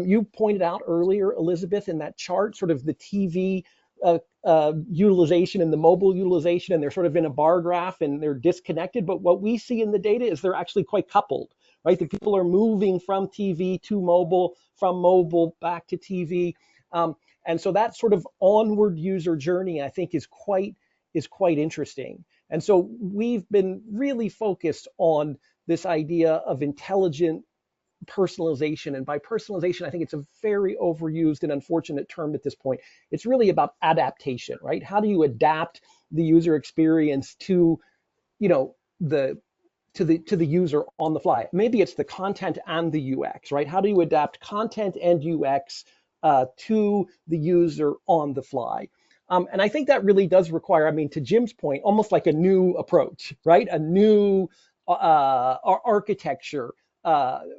You pointed out earlier, Elizabeth, in that chart, sort of the TV utilization and the mobile utilization, and they're sort of in a bar graph and they're disconnected. But what we see in the data is they're actually quite coupled, right? The people are moving from TV to mobile, from mobile back to TV. And so that sort of onward user journey, I think, is quite interesting. And so we've been really focused on this idea of intelligent personalization. And by personalization, I think it's a very overused and unfortunate term at this point. It's really about adaptation, right? How do you adapt the user experience to, the user on the fly? Maybe it's the content and the UX, right? How do you adapt content and UX to the user on the fly? And I think that really does require, to Jim's point, almost like a new approach, right? A new architecture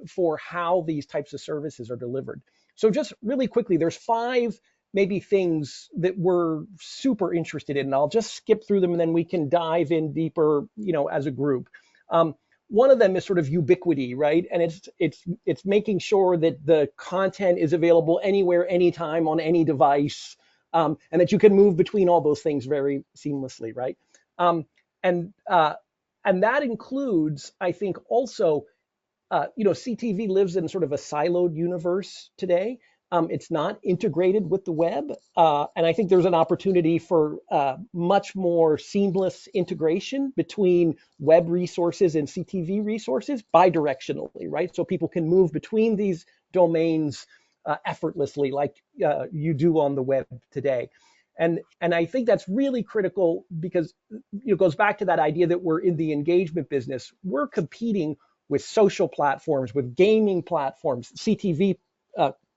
for how these types of services are delivered. So just really quickly, there's 5 maybe things that we're super interested in. And I'll just skip through them and then we can dive in deeper, as a group. one of them is sort of ubiquity, right? And it's making sure that the content is available anywhere, anytime, on any device, and that you can move between all those things very seamlessly, right? Um, and uh, and that includes, I think, also CTV lives in sort of a siloed universe today. It's not integrated with the web. And I think there's an opportunity for much more seamless integration between web resources and CTV resources bidirectionally, right? So people can move between these domains effortlessly like you do on the web today. And I think that's really critical because it goes back to that idea that we're in the engagement business. We're competing with social platforms, with gaming platforms. CTV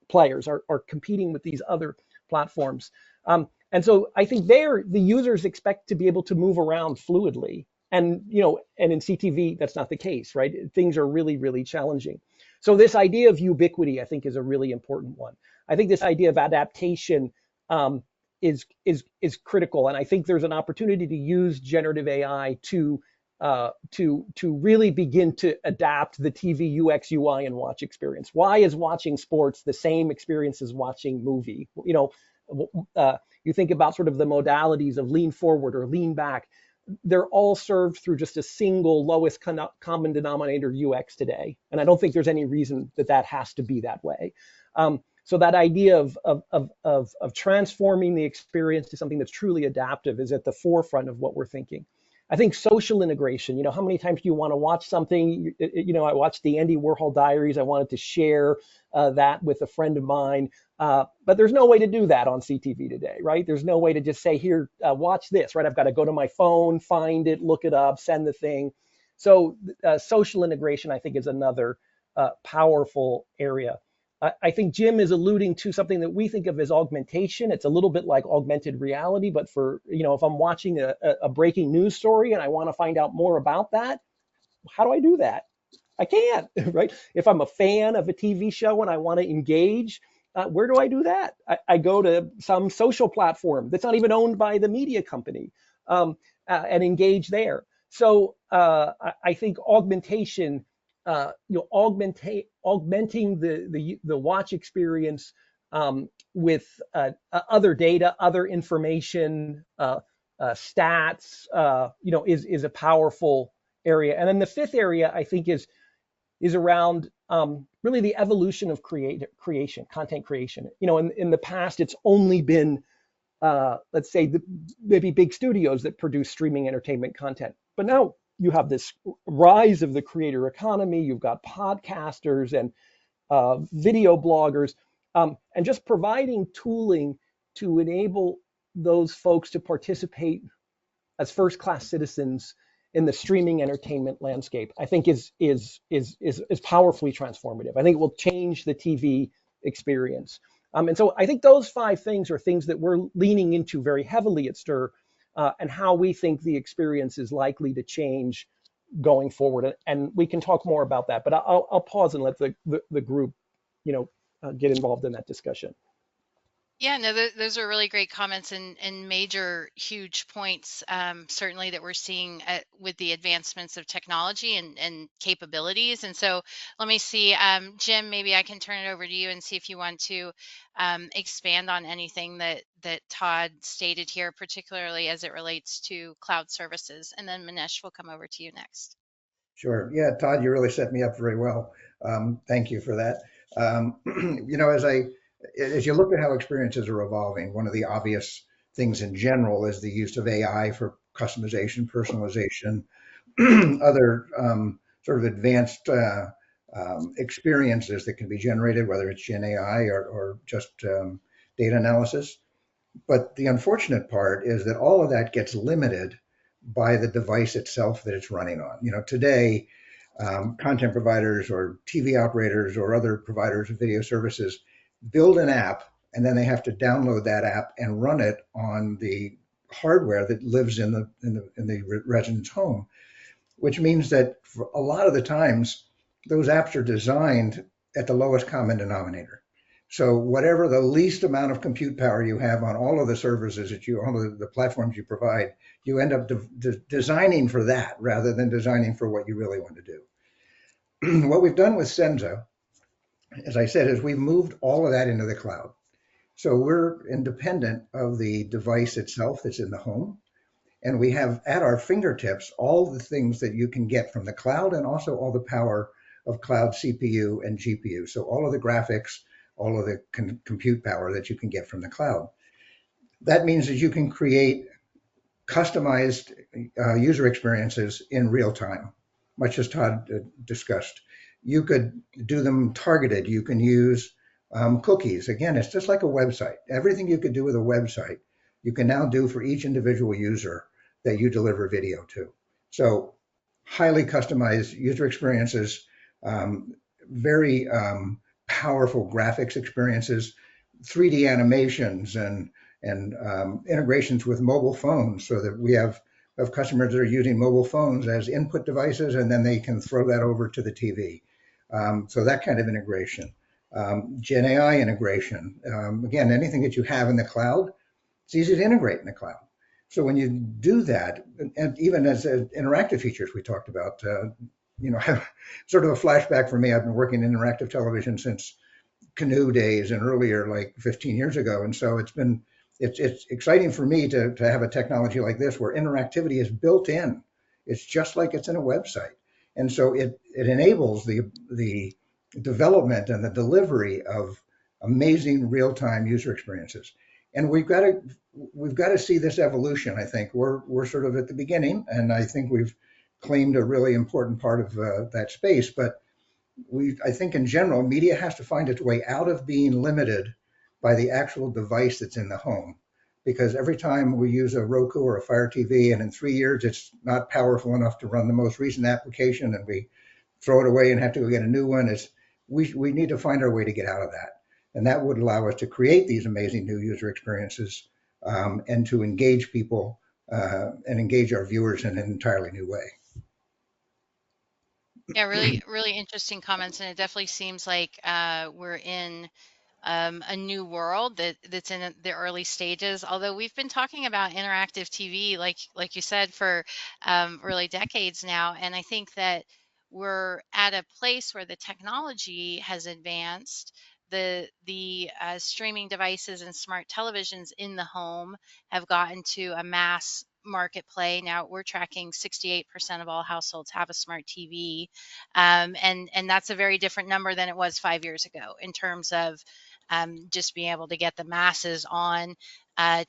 players are competing with these other platforms. And so I think the users expect to be able to move around fluidly. And and in CTV, that's not the case, right? Things are really, really challenging. So this idea of ubiquity, I think, is a really important one. I think this idea of adaptation is critical, and I think there's an opportunity to use generative AI to really begin to adapt the TV UX, UI, and watch experience. Why is watching sports the same experience as watching movie? You think about sort of the modalities of lean forward or lean back. They're all served through just a single lowest common denominator UX today, and I don't think there's any reason that has to be that way. So that idea of transforming the experience to something that's truly adaptive is at the forefront of what we're thinking. I think social integration, how many times do you want to watch something? I watched the Andy Warhol Diaries. I wanted to share that with a friend of mine. But there's no way to do that on CTV today, right? There's no way to just say, here, watch this, right? I've got to go to my phone, find it, look it up, send the thing. So social integration, I think, is another powerful area. I think Jim is alluding to something that we think of as augmentation. It's a little bit like augmented reality, but for, if I'm watching a breaking news story and I want to find out more about that, how do I do that? I can't, right? If I'm a fan of a TV show and I want to engage, where do I do that? I go to some social platform that's not even owned by the media company and engage there. So I think augmentation, augmenting the watch experience with other data, other information, stats, is a powerful area. And then the fifth area, I think, is around really the evolution of creation, content creation. In the past, it's only been, let's say, maybe big studios that produce streaming entertainment content. But now you have this rise of the creator economy. You've got podcasters and video bloggers, and just providing tooling to enable those folks to participate as first-class citizens in the streaming entertainment landscape, I think is powerfully transformative. I think it will change the TV experience. And so I think those 5 things are things that we're leaning into very heavily at STIRR, and how we think the experience is likely to change going forward. And we can talk more about that, but I'll pause and let the group, get involved in that discussion. Yeah, no, those are really great comments and major, huge points, certainly that we're seeing with the advancements of technology and capabilities. And so let me see, Jim, maybe I can turn it over to you and see if you want to expand on anything that Todd stated here, particularly as it relates to cloud services. And then Manish will come over to you next. Sure. Yeah, Todd, you really set me up very well. Thank you for that. As you look at how experiences are evolving, one of the obvious things in general is the use of AI for customization, personalization, other sort of advanced experiences that can be generated, whether it's Gen AI or just data analysis. But the unfortunate part is that all of that gets limited by the device itself that it's running on. Today, content providers or TV operators or other providers of video services build an app, and then they have to download that app and run it on the hardware that lives in the resident's home, which means that for a lot of the times those apps are designed at the lowest common denominator, So whatever the least amount of compute power you have on all of the services that you, all of the platforms you provide, you end up designing for that rather than designing for what you really want to do. What we've done with Senza, as I said, is we've moved all of that into the cloud. So we're independent of the device itself that's in the home. And we have at our fingertips all the things that you can get from the cloud and also all the power of cloud CPU and GPU. So all of the graphics, all of the compute power that you can get from the cloud. That means that you can create customized user experiences in real time, much as Todd discussed. You could do them targeted. You can use cookies. Again, it's just like a website. Everything you could do with a website, you can now do for each individual user that you deliver video to. So highly customized user experiences, very powerful graphics experiences, 3D animations, and integrations with mobile phones, so that we have customers that are using mobile phones as input devices, and then they can throw that over to the TV. So that kind of integration. Gen AI integration. Again, anything that you have in the cloud, it's easy to integrate in the cloud. So when you do that, and even as interactive features we talked about, sort of a flashback for me. I've been working in interactive television since Canoe days and earlier, like 15 years ago. And so it's exciting for me to have a technology like this where interactivity is built in. It's just like it's in a website. And so it enables the development and the delivery of amazing real-time user experiences. And we've got to see this evolution. I think we're sort of at the beginning, and I think we've claimed a really important part of that space. But I think in general, media has to find its way out of being limited by the actual device that's in the home. Because every time we use a Roku or a Fire TV, and in 3 years it's not powerful enough to run the most recent application, and we throw it away and have to go get a new one, we need to find our way to get out of that. And that would allow us to create these amazing new user experiences, and to engage people and engage our viewers in an entirely new way. Yeah, really, really interesting comments, and it definitely seems like we're in a new world that's in the early stages. Although we've been talking about interactive TV, like you said, for really decades now, and I think that we're at a place where the technology has advanced. The streaming devices and smart televisions in the home have gotten to a mass market play. Now we're tracking 68% of all households have a smart TV, and that's a very different number than it was 5 years ago in terms of just being able to get the masses on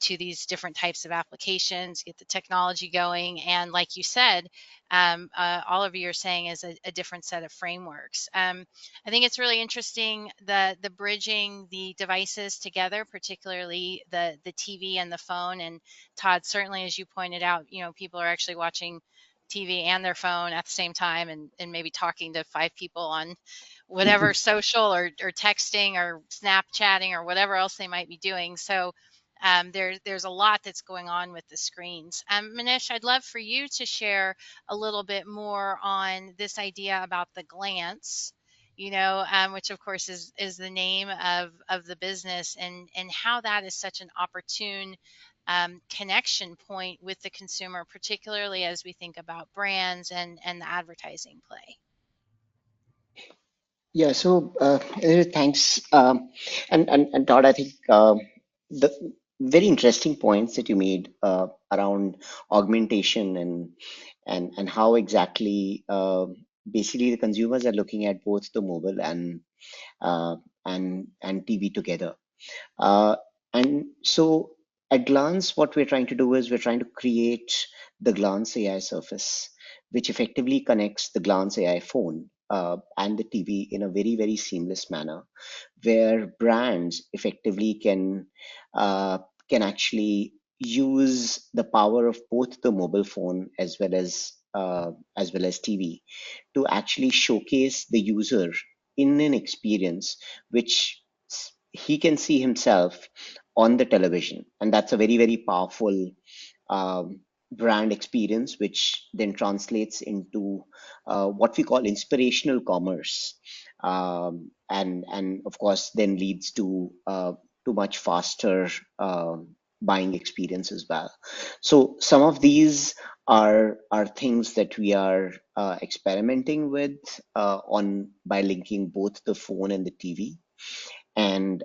to these different types of applications, get the technology going. And like you said, all of you are saying is a different set of frameworks. I think it's really interesting the bridging the devices together, particularly the TV and the phone. And Todd, certainly, as you pointed out, people are actually watching TV and their phone at the same time, and maybe talking to 5 people on whatever social or texting or Snapchatting or whatever else they might be doing. So there's a lot that's going on with the screens. Manish, I'd love for you to share a little bit more on this idea about the glance, which of course is the name of the business, and how that is such an opportune connection point with the consumer, particularly as we think about brands and the advertising play. Yeah, so thanks. And Todd, I think the very interesting points that you made around augmentation and how exactly basically the consumers are looking at both the mobile uh, and TV together. Uh, and so at Glance, what we're trying to do is we're trying to create the Glance AI surface, which effectively connects the Glance AI phone and the TV in a very, very seamless manner, where brands effectively uh, can actually use the power of both the mobile phone as well as TV to actually showcase the user in an experience which he can see himself on the television, and that's a very, very powerful um, brand experience, which then translates into what we call inspirational commerce. and of course then leads to much faster buying experience as well. So some of these are things that we are experimenting with on by linking both the phone and the TV, and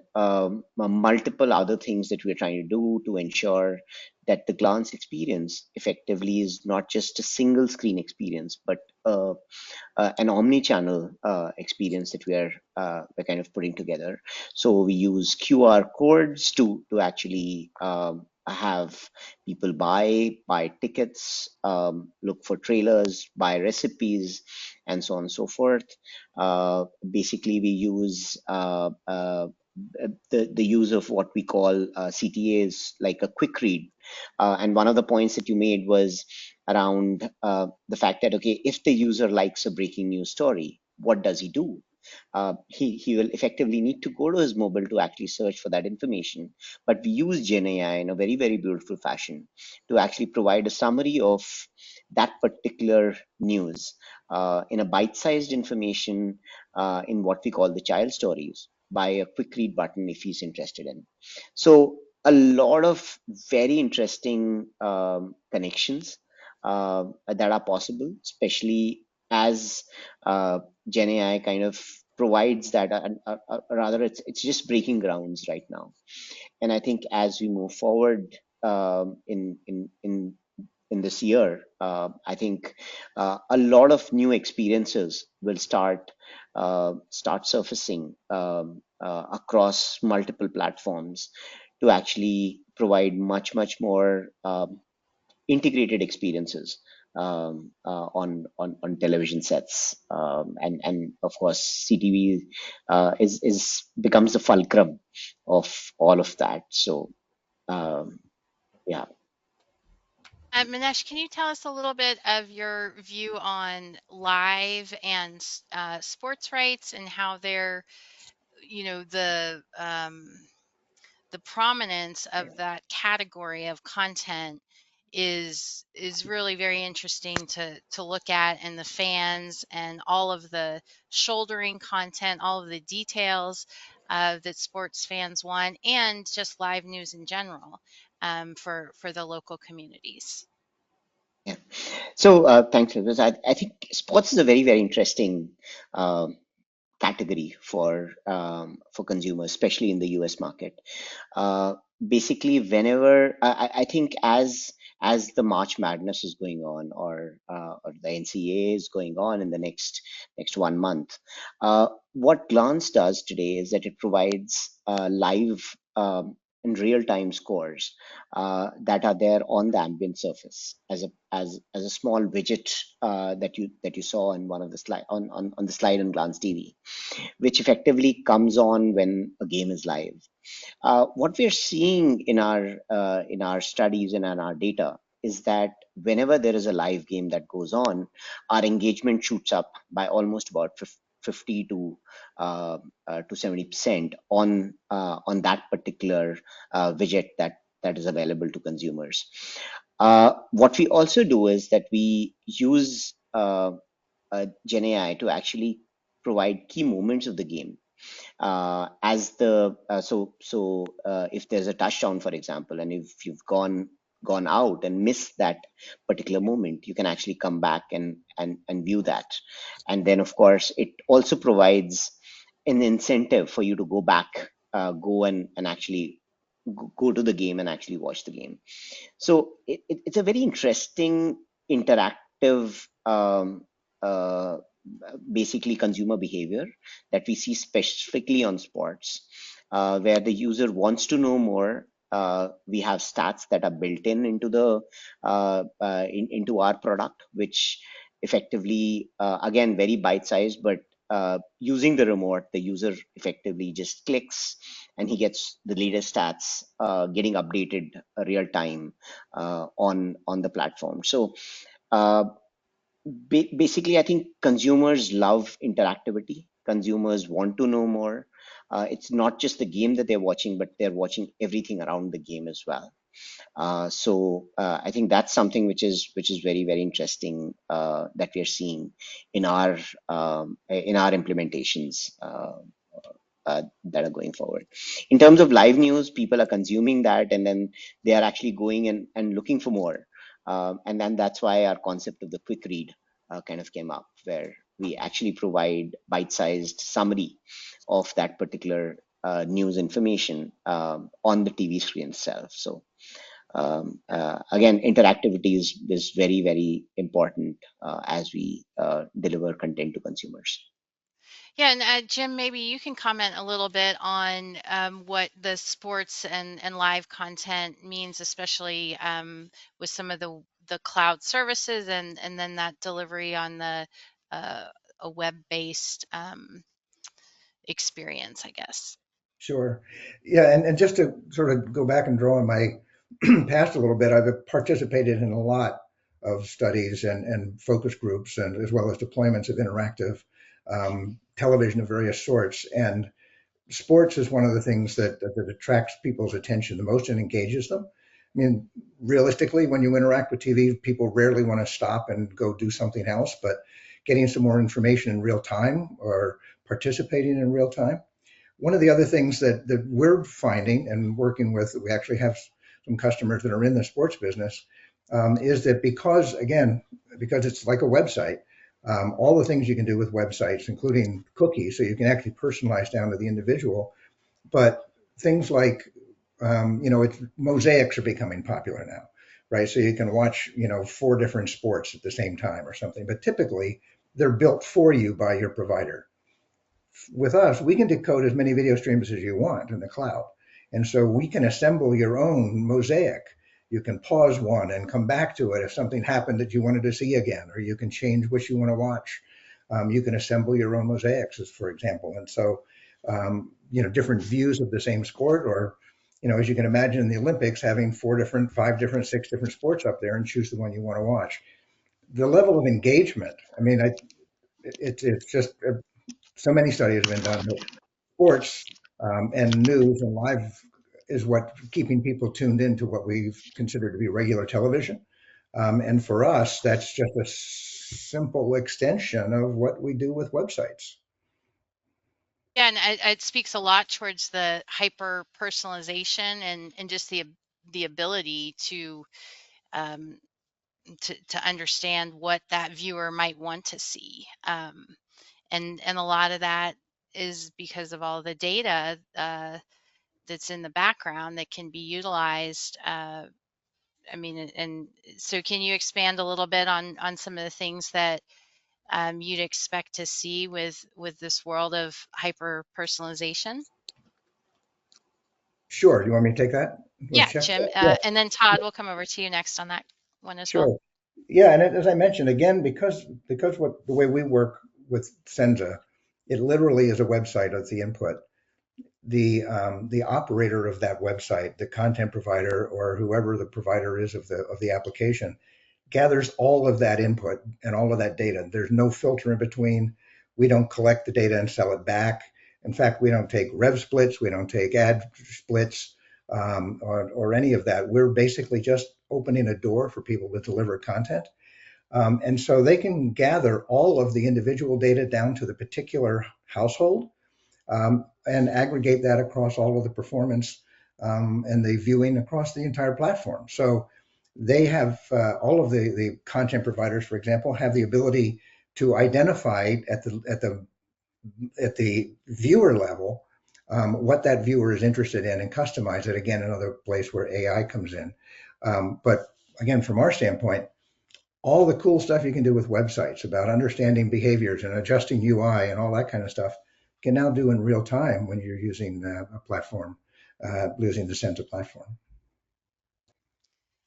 multiple other things that we're trying to do to ensure that the glance experience effectively is not just a single screen experience, but an omni-channel experience that we're kind of putting together. So we use QR codes to actually have people buy tickets, look for trailers, buy recipes, and so on and so forth. Basically, we use the use of what we call CTAs, like a quick read. And one of the points that you made was around the fact that, okay, if the user likes a breaking news story, what does he do? He will effectively need to go to his mobile to actually search for that information. But we use Gen AI in a very, very beautiful fashion to actually provide a summary of that particular news in a bite-sized information in what we call the child stories by a quick read button if he's interested in. So a lot of very interesting connections that are possible, especially as Gen AI kind of provides that, rather it's just breaking grounds right now. And I think as we move forward in this year, I think a lot of new experiences will start surfacing across multiple platforms to actually provide much more integrated experiences on television sets, and of course CTV is becomes the fulcrum of all of that. So yeah. Manish, can you tell us a little bit of your view on live and sports rights and how they're, you know, the prominence of that category of content is really very interesting to look at, and the fans and all of the shouldering content, all of the details that sports fans want, and just live news in general for the local communities. Yeah. So thanks, Liz. I think sports is a very, very interesting category for consumers, especially in the US market. Basically, whenever I think as the March Madness is going on, or the NCAA is going on in the next 1 month, what Glance does today is that it provides live and real-time scores that are there on the ambient surface as a small widget that you saw in one of the slide on the slide on Glance TV, which effectively comes on when a game is live. What we're seeing in our studies and in our data is that whenever there is a live game that goes on, our engagement shoots up by almost about 50 to 70% on that particular widget that is available to consumers. What we also do is that we use Gen AI to actually provide key moments of the game. As the if there's a touchdown, for example, and if you've gone out and missed that particular moment, you can actually come back and view that. And then of course it also provides an incentive for you to go back, go and actually go to the game and actually watch the game. So it's a very interesting interactive basically consumer behavior that we see specifically on sports, where the user wants to know more. We have stats that are built into the into our product, which effectively again very bite-sized, but using the remote, the user effectively just clicks and he gets the latest stats getting updated real time on the platform. So basically, I think consumers love interactivity. Consumers want to know more. It's not just the game that they're watching, but they're watching everything around the game as well. So I think that's something which is very, very interesting that we are seeing in our implementations that are going forward. In terms of live news, people are consuming that, and then they are actually going and looking for more. And then that's why our concept of the quick read kind of came up, where we actually provide bite-sized summary of that particular news information on the TV screen itself. So again, interactivity is very, very important as we deliver content to consumers. Yeah, and Jim, maybe you can comment a little bit on what the sports and live content means, especially with some of the cloud services and then that delivery on the a web-based experience, I guess. Sure. Yeah, and just to sort of go back and draw on my past a little bit, I've participated in a lot of studies and focus groups, and as well as deployments of interactive television of various sorts. And sports is one of the things that attracts people's attention the most and engages them. I mean, realistically, when you interact with TV, people rarely want to stop and go do something else, but getting some more information in real time or participating in real time. One of the other things that we're finding and working with, we actually have some customers that are in the sports business, is that because it's like a website, all the things you can do with websites, including cookies, so you can actually personalize down to the individual. But things like, it's mosaics are becoming popular now, right? So you can watch, 4 different sports at the same time or something. But typically, they're built for you by your provider. With us, we can decode as many video streams as you want in the cloud. And so we can assemble your own mosaic. You can pause one and come back to it if something happened that you wanted to see again, or you can change what you want to watch. You can assemble your own mosaics, for example. And so, different views of the same sport, or, as you can imagine in the Olympics, having 4 different, 5 different, 6 different sports up there and choose the one you want to watch. The level of engagement, I mean, it's just so many studies have been done that sports and news and live is what keeping people tuned into what we consider to be regular television. And for us, that's just a simple extension of what we do with websites. Yeah, and it speaks a lot towards the hyper personalization and just the ability um, to understand what that viewer might want to see. And a lot of that is because of all the data that's in the background that can be utilized. I mean, and so can you expand a little bit on some of the things that you'd expect to see with this world of hyper personalization? Sure. You want me to take that? Yeah, Check? Jim, Yeah, and then Todd, we'll come over to you next on that one as well. sure. Yeah, and as I mentioned again, because what the way we work with Senza, it literally is a website at the input. The operator of that website, the content provider or whoever the provider is of the application, gathers all of that input and all of that data. There's no filter in between. We don't collect the data and sell it back. In fact, we don't take rev splits, we don't take ad splits, or any of that. We're basically just opening a door for people to deliver content. And so they can gather all of the individual data down to the particular household, and aggregate that across all of the performance and the viewing across the entire platform. So they have all of the content providers, for example, have the ability to identify at the viewer level what that viewer is interested in and customize it. Again, another place where AI comes in. But again, from our standpoint, all the cool stuff you can do with websites about understanding behaviors and adjusting UI and all that kind of stuff can now do in real time when you're using a platform, using the Senza platform.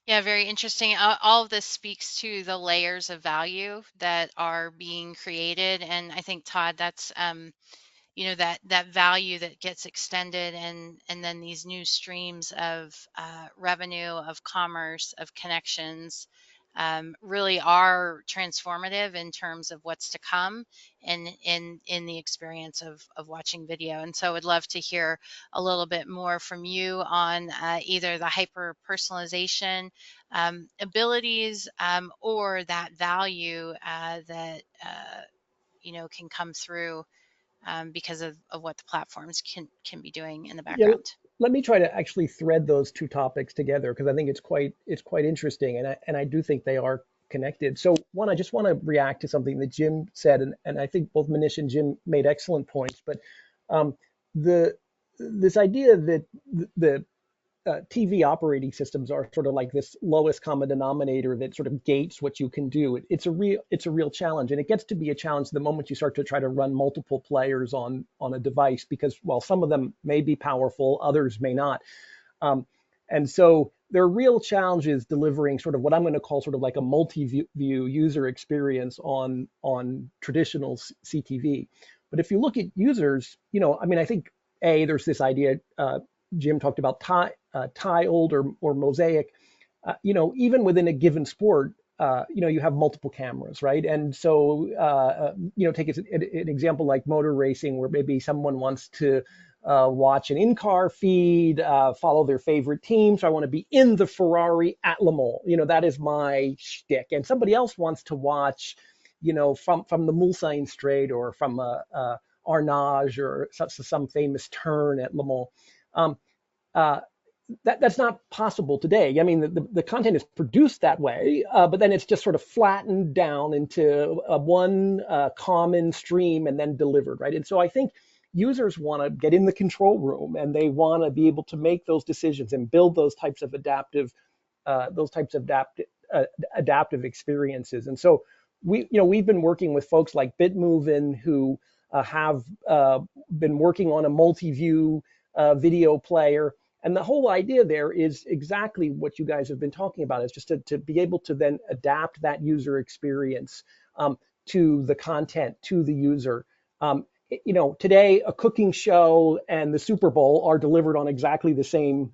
Yeah, very interesting. All of this speaks to the layers of value that are being created, and I think Todd, that's that value that gets extended, and then these new streams of revenue, of commerce, of connections really are transformative in terms of what's to come in the experience of watching video. And so I would love to hear a little bit more from you on either the hyper personalization abilities or that value that can come through because of what the platforms can be doing in the Yeah, background. let me try to actually thread those two topics together because I think it's quite interesting, and I do think they are connected. So one, I just want to react to something that Jim said, and I think both Manish and Jim made excellent points. But um, the this idea that the TV operating systems are sort of like this lowest common denominator that sort of gates what you can do. It's a real challenge, and it gets to be a challenge the moment you start to try to run multiple players on a device because while some of them may be powerful, others may not. Um, and so there are real challenges delivering sort of what I'm going to call sort of like a multi-view user experience on traditional CTV. But if you look at users, I mean, I think there's this idea. Jim talked about tiled or mosaic. Even within a given sport, you have multiple cameras, right? And so, take an example like motor racing, where maybe someone wants to watch an in-car feed, follow their favorite team. So I want to be in the Ferrari at Le Mans. That is my shtick. And somebody else wants to watch, from the Mulsanne Straight or from Arnage or some famous turn at Le Mans. Uh, that's not possible today. I mean, the content is produced that way, but then it's just sort of flattened down into one common stream and then delivered, right? And so I think users want to get in the control room and they want to be able to make those decisions and build those types of adaptive experiences. And so we've been working with folks like Bitmovin who have been working on a multi-view video player. And the whole idea there is exactly what you guys have been talking about, is just to be able to then adapt that user experience to the content, to the user. Today, a cooking show and the Super Bowl are delivered on exactly the same,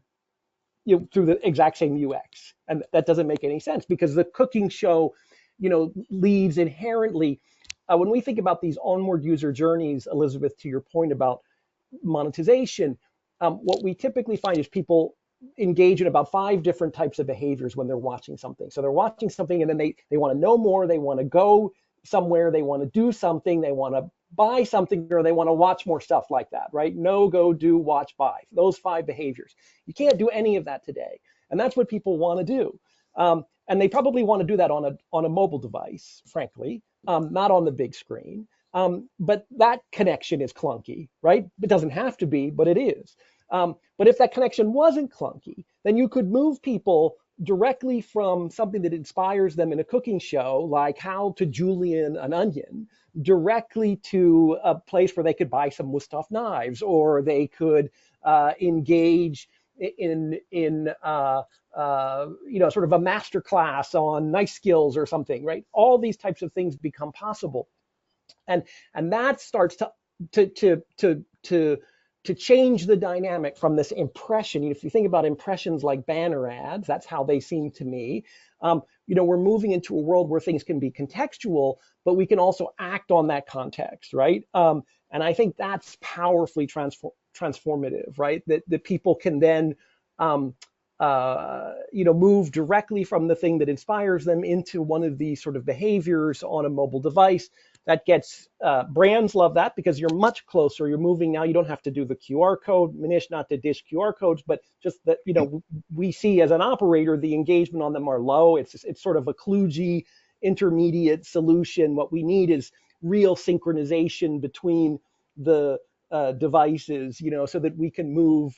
through the exact same UX. And that doesn't make any sense because the cooking show, leads inherently, when we think about these onward user journeys, Elizabeth, to your point about monetization, what we typically find is people engage in about 5 different types of behaviors when they're watching something. So they're watching something and then they want to know more, they want to go somewhere, they want to do something, they want to buy something, or they want to watch more stuff like that, right? Know, go, do, watch, buy. Those 5 behaviors. You can't do any of that today. And that's what people want to do. And they probably want to do that on a mobile device, frankly, not on the big screen. But that connection is clunky, right? It doesn't have to be, but it is. But if that connection wasn't clunky, then you could move people directly from something that inspires them in a cooking show, like how to julienne an onion, directly to a place where they could buy some Mustaf knives, or they could engage in sort of a master class on knife skills or something, right? All these types of things become possible. And that starts to change the dynamic from this impression. If you think about impressions like banner ads, that's how they seem to me. We're moving into a world where things can be contextual, but we can also act on that context, right? And I think that's powerfully transformative, right? That people can then move directly from the thing that inspires them into one of these sort of behaviors on a mobile device. That gets brands love that because you're much closer. You're moving now. You don't have to do the QR code. Manish, not to dish QR codes, but just that we see as an operator the engagement on them are low. It's sort of a kludgy intermediate solution. What we need is real synchronization between the devices, so that we can move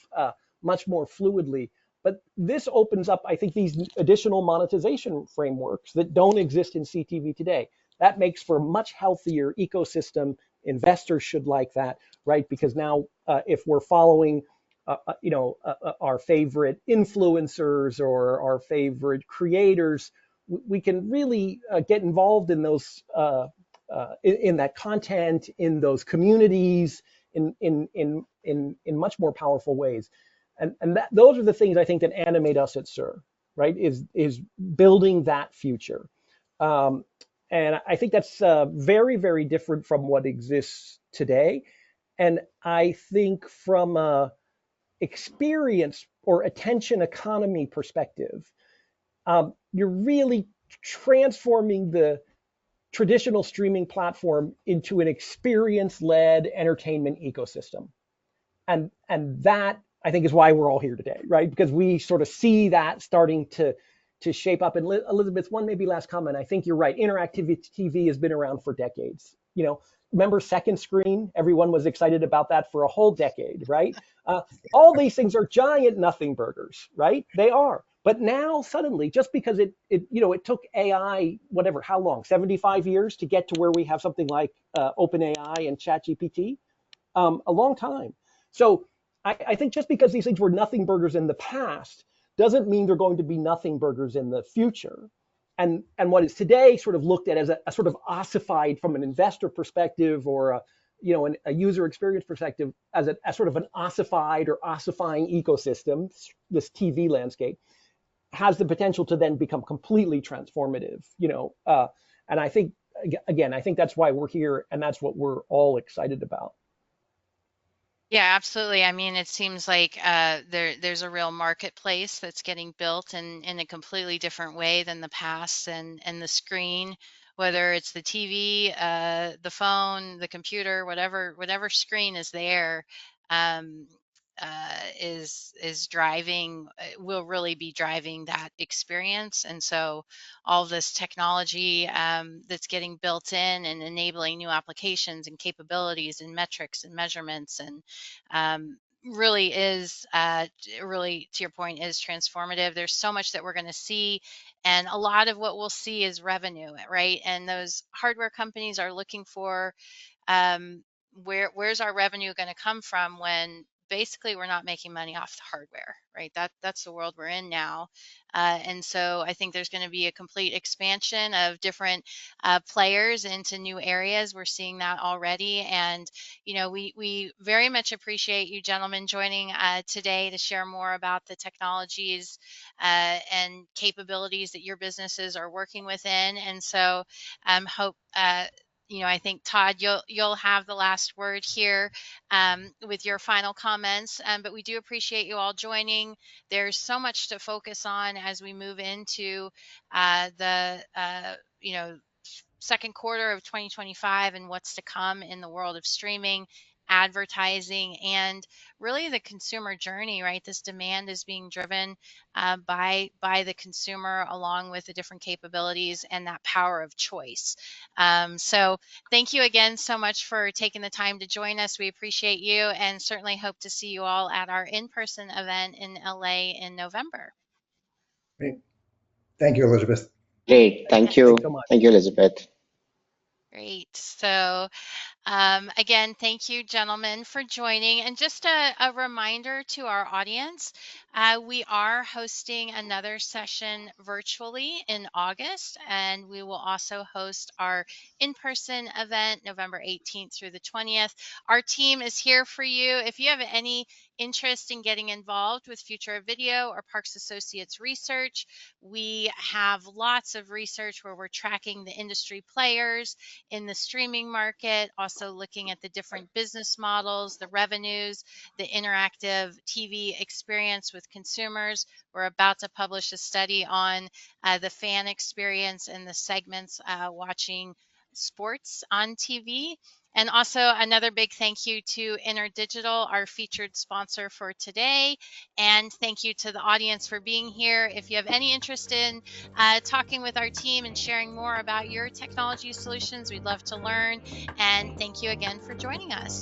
much more fluidly. But this opens up, I think, these additional monetization frameworks that don't exist in CTV today. That makes for a much healthier ecosystem. Investors should like that, right? Because now, if we're following, our favorite influencers or our favorite creators, we can really get involved in those, in that content, in those communities, in much more powerful ways. And those are the things I think that animate us at STIRR, right? Is building that future. And I think that's very, very different from what exists today. And I think from a experience or attention economy perspective, you're really transforming the traditional streaming platform into an experience-led entertainment ecosystem. And that, I think, is why we're all here today, right? Because we sort of see that starting to shape up. And Elizabeth, one maybe last comment. I think you're right. Interactive TV has been around for decades. Remember second screen? Everyone was excited about that for a whole decade, right? All these things are giant nothing burgers, right? They are. But now suddenly, just because it took AI, whatever, how long? 75 years to get to where we have something like OpenAI and ChatGPT, a long time. So I think just because these things were nothing burgers in the past doesn't mean they're going to be nothing burgers in the future. And what is today sort of looked at as a sort of ossified from an investor perspective or a user experience perspective as sort of an ossified or ossifying ecosystem, this TV landscape has the potential to then become completely transformative. And I think, again, I think that's why we're here, and that's what we're all excited about. Yeah, absolutely. I mean, it seems like there's a real marketplace that's getting built in a completely different way than the past, and the screen, whether it's the TV, the phone, the computer, whatever screen is there, um, is driving, will really be driving that experience. And so all this technology that's getting built in and enabling new applications and capabilities and metrics and measurements and really is really, to your point, is transformative. There's so much that we're going to see, and a lot of what we'll see is revenue, right? And those hardware companies are looking for um, where's our revenue going to come from when basically we're not making money off the hardware, right? That's the world we're in now. And so I think there's going to be a complete expansion of different players into new areas. We're seeing that already. And, we very much appreciate you gentlemen joining today to share more about the technologies and capabilities that your businesses are working within. And so hope, I think Todd, you'll have the last word here with your final comments. But we do appreciate you all joining. There's so much to focus on as we move into the second quarter of 2025 and what's to come in the world of streaming, advertising, and really the consumer journey, right? This demand is being driven by the consumer, along with the different capabilities and that power of choice. So thank you again so much for taking the time to join us. We appreciate you, and certainly hope to see you all at our in-person event in LA in November. Great. Thank you, Elizabeth. Great. Thank you. Thanks so much. Thank you, Elizabeth. Great. So again, thank you, gentlemen, for joining. And just a reminder to our audience, we are hosting another session virtually in August, and we will also host our in-person event November 18th through the 20th. Our team is here for you. If you have any interest in getting involved with Future of Video or Parks Associates research, we have lots of research where we're tracking the industry players in the streaming market, also looking at the different business models, the revenues, the interactive TV experience with consumers. We're about to publish a study on the fan experience and the segments watching sports on TV. And also another big thank you to InterDigital, our featured sponsor for today. And thank you to the audience for being here. If you have any interest in talking with our team and sharing more about your technology solutions, we'd love to learn. And thank you again for joining us.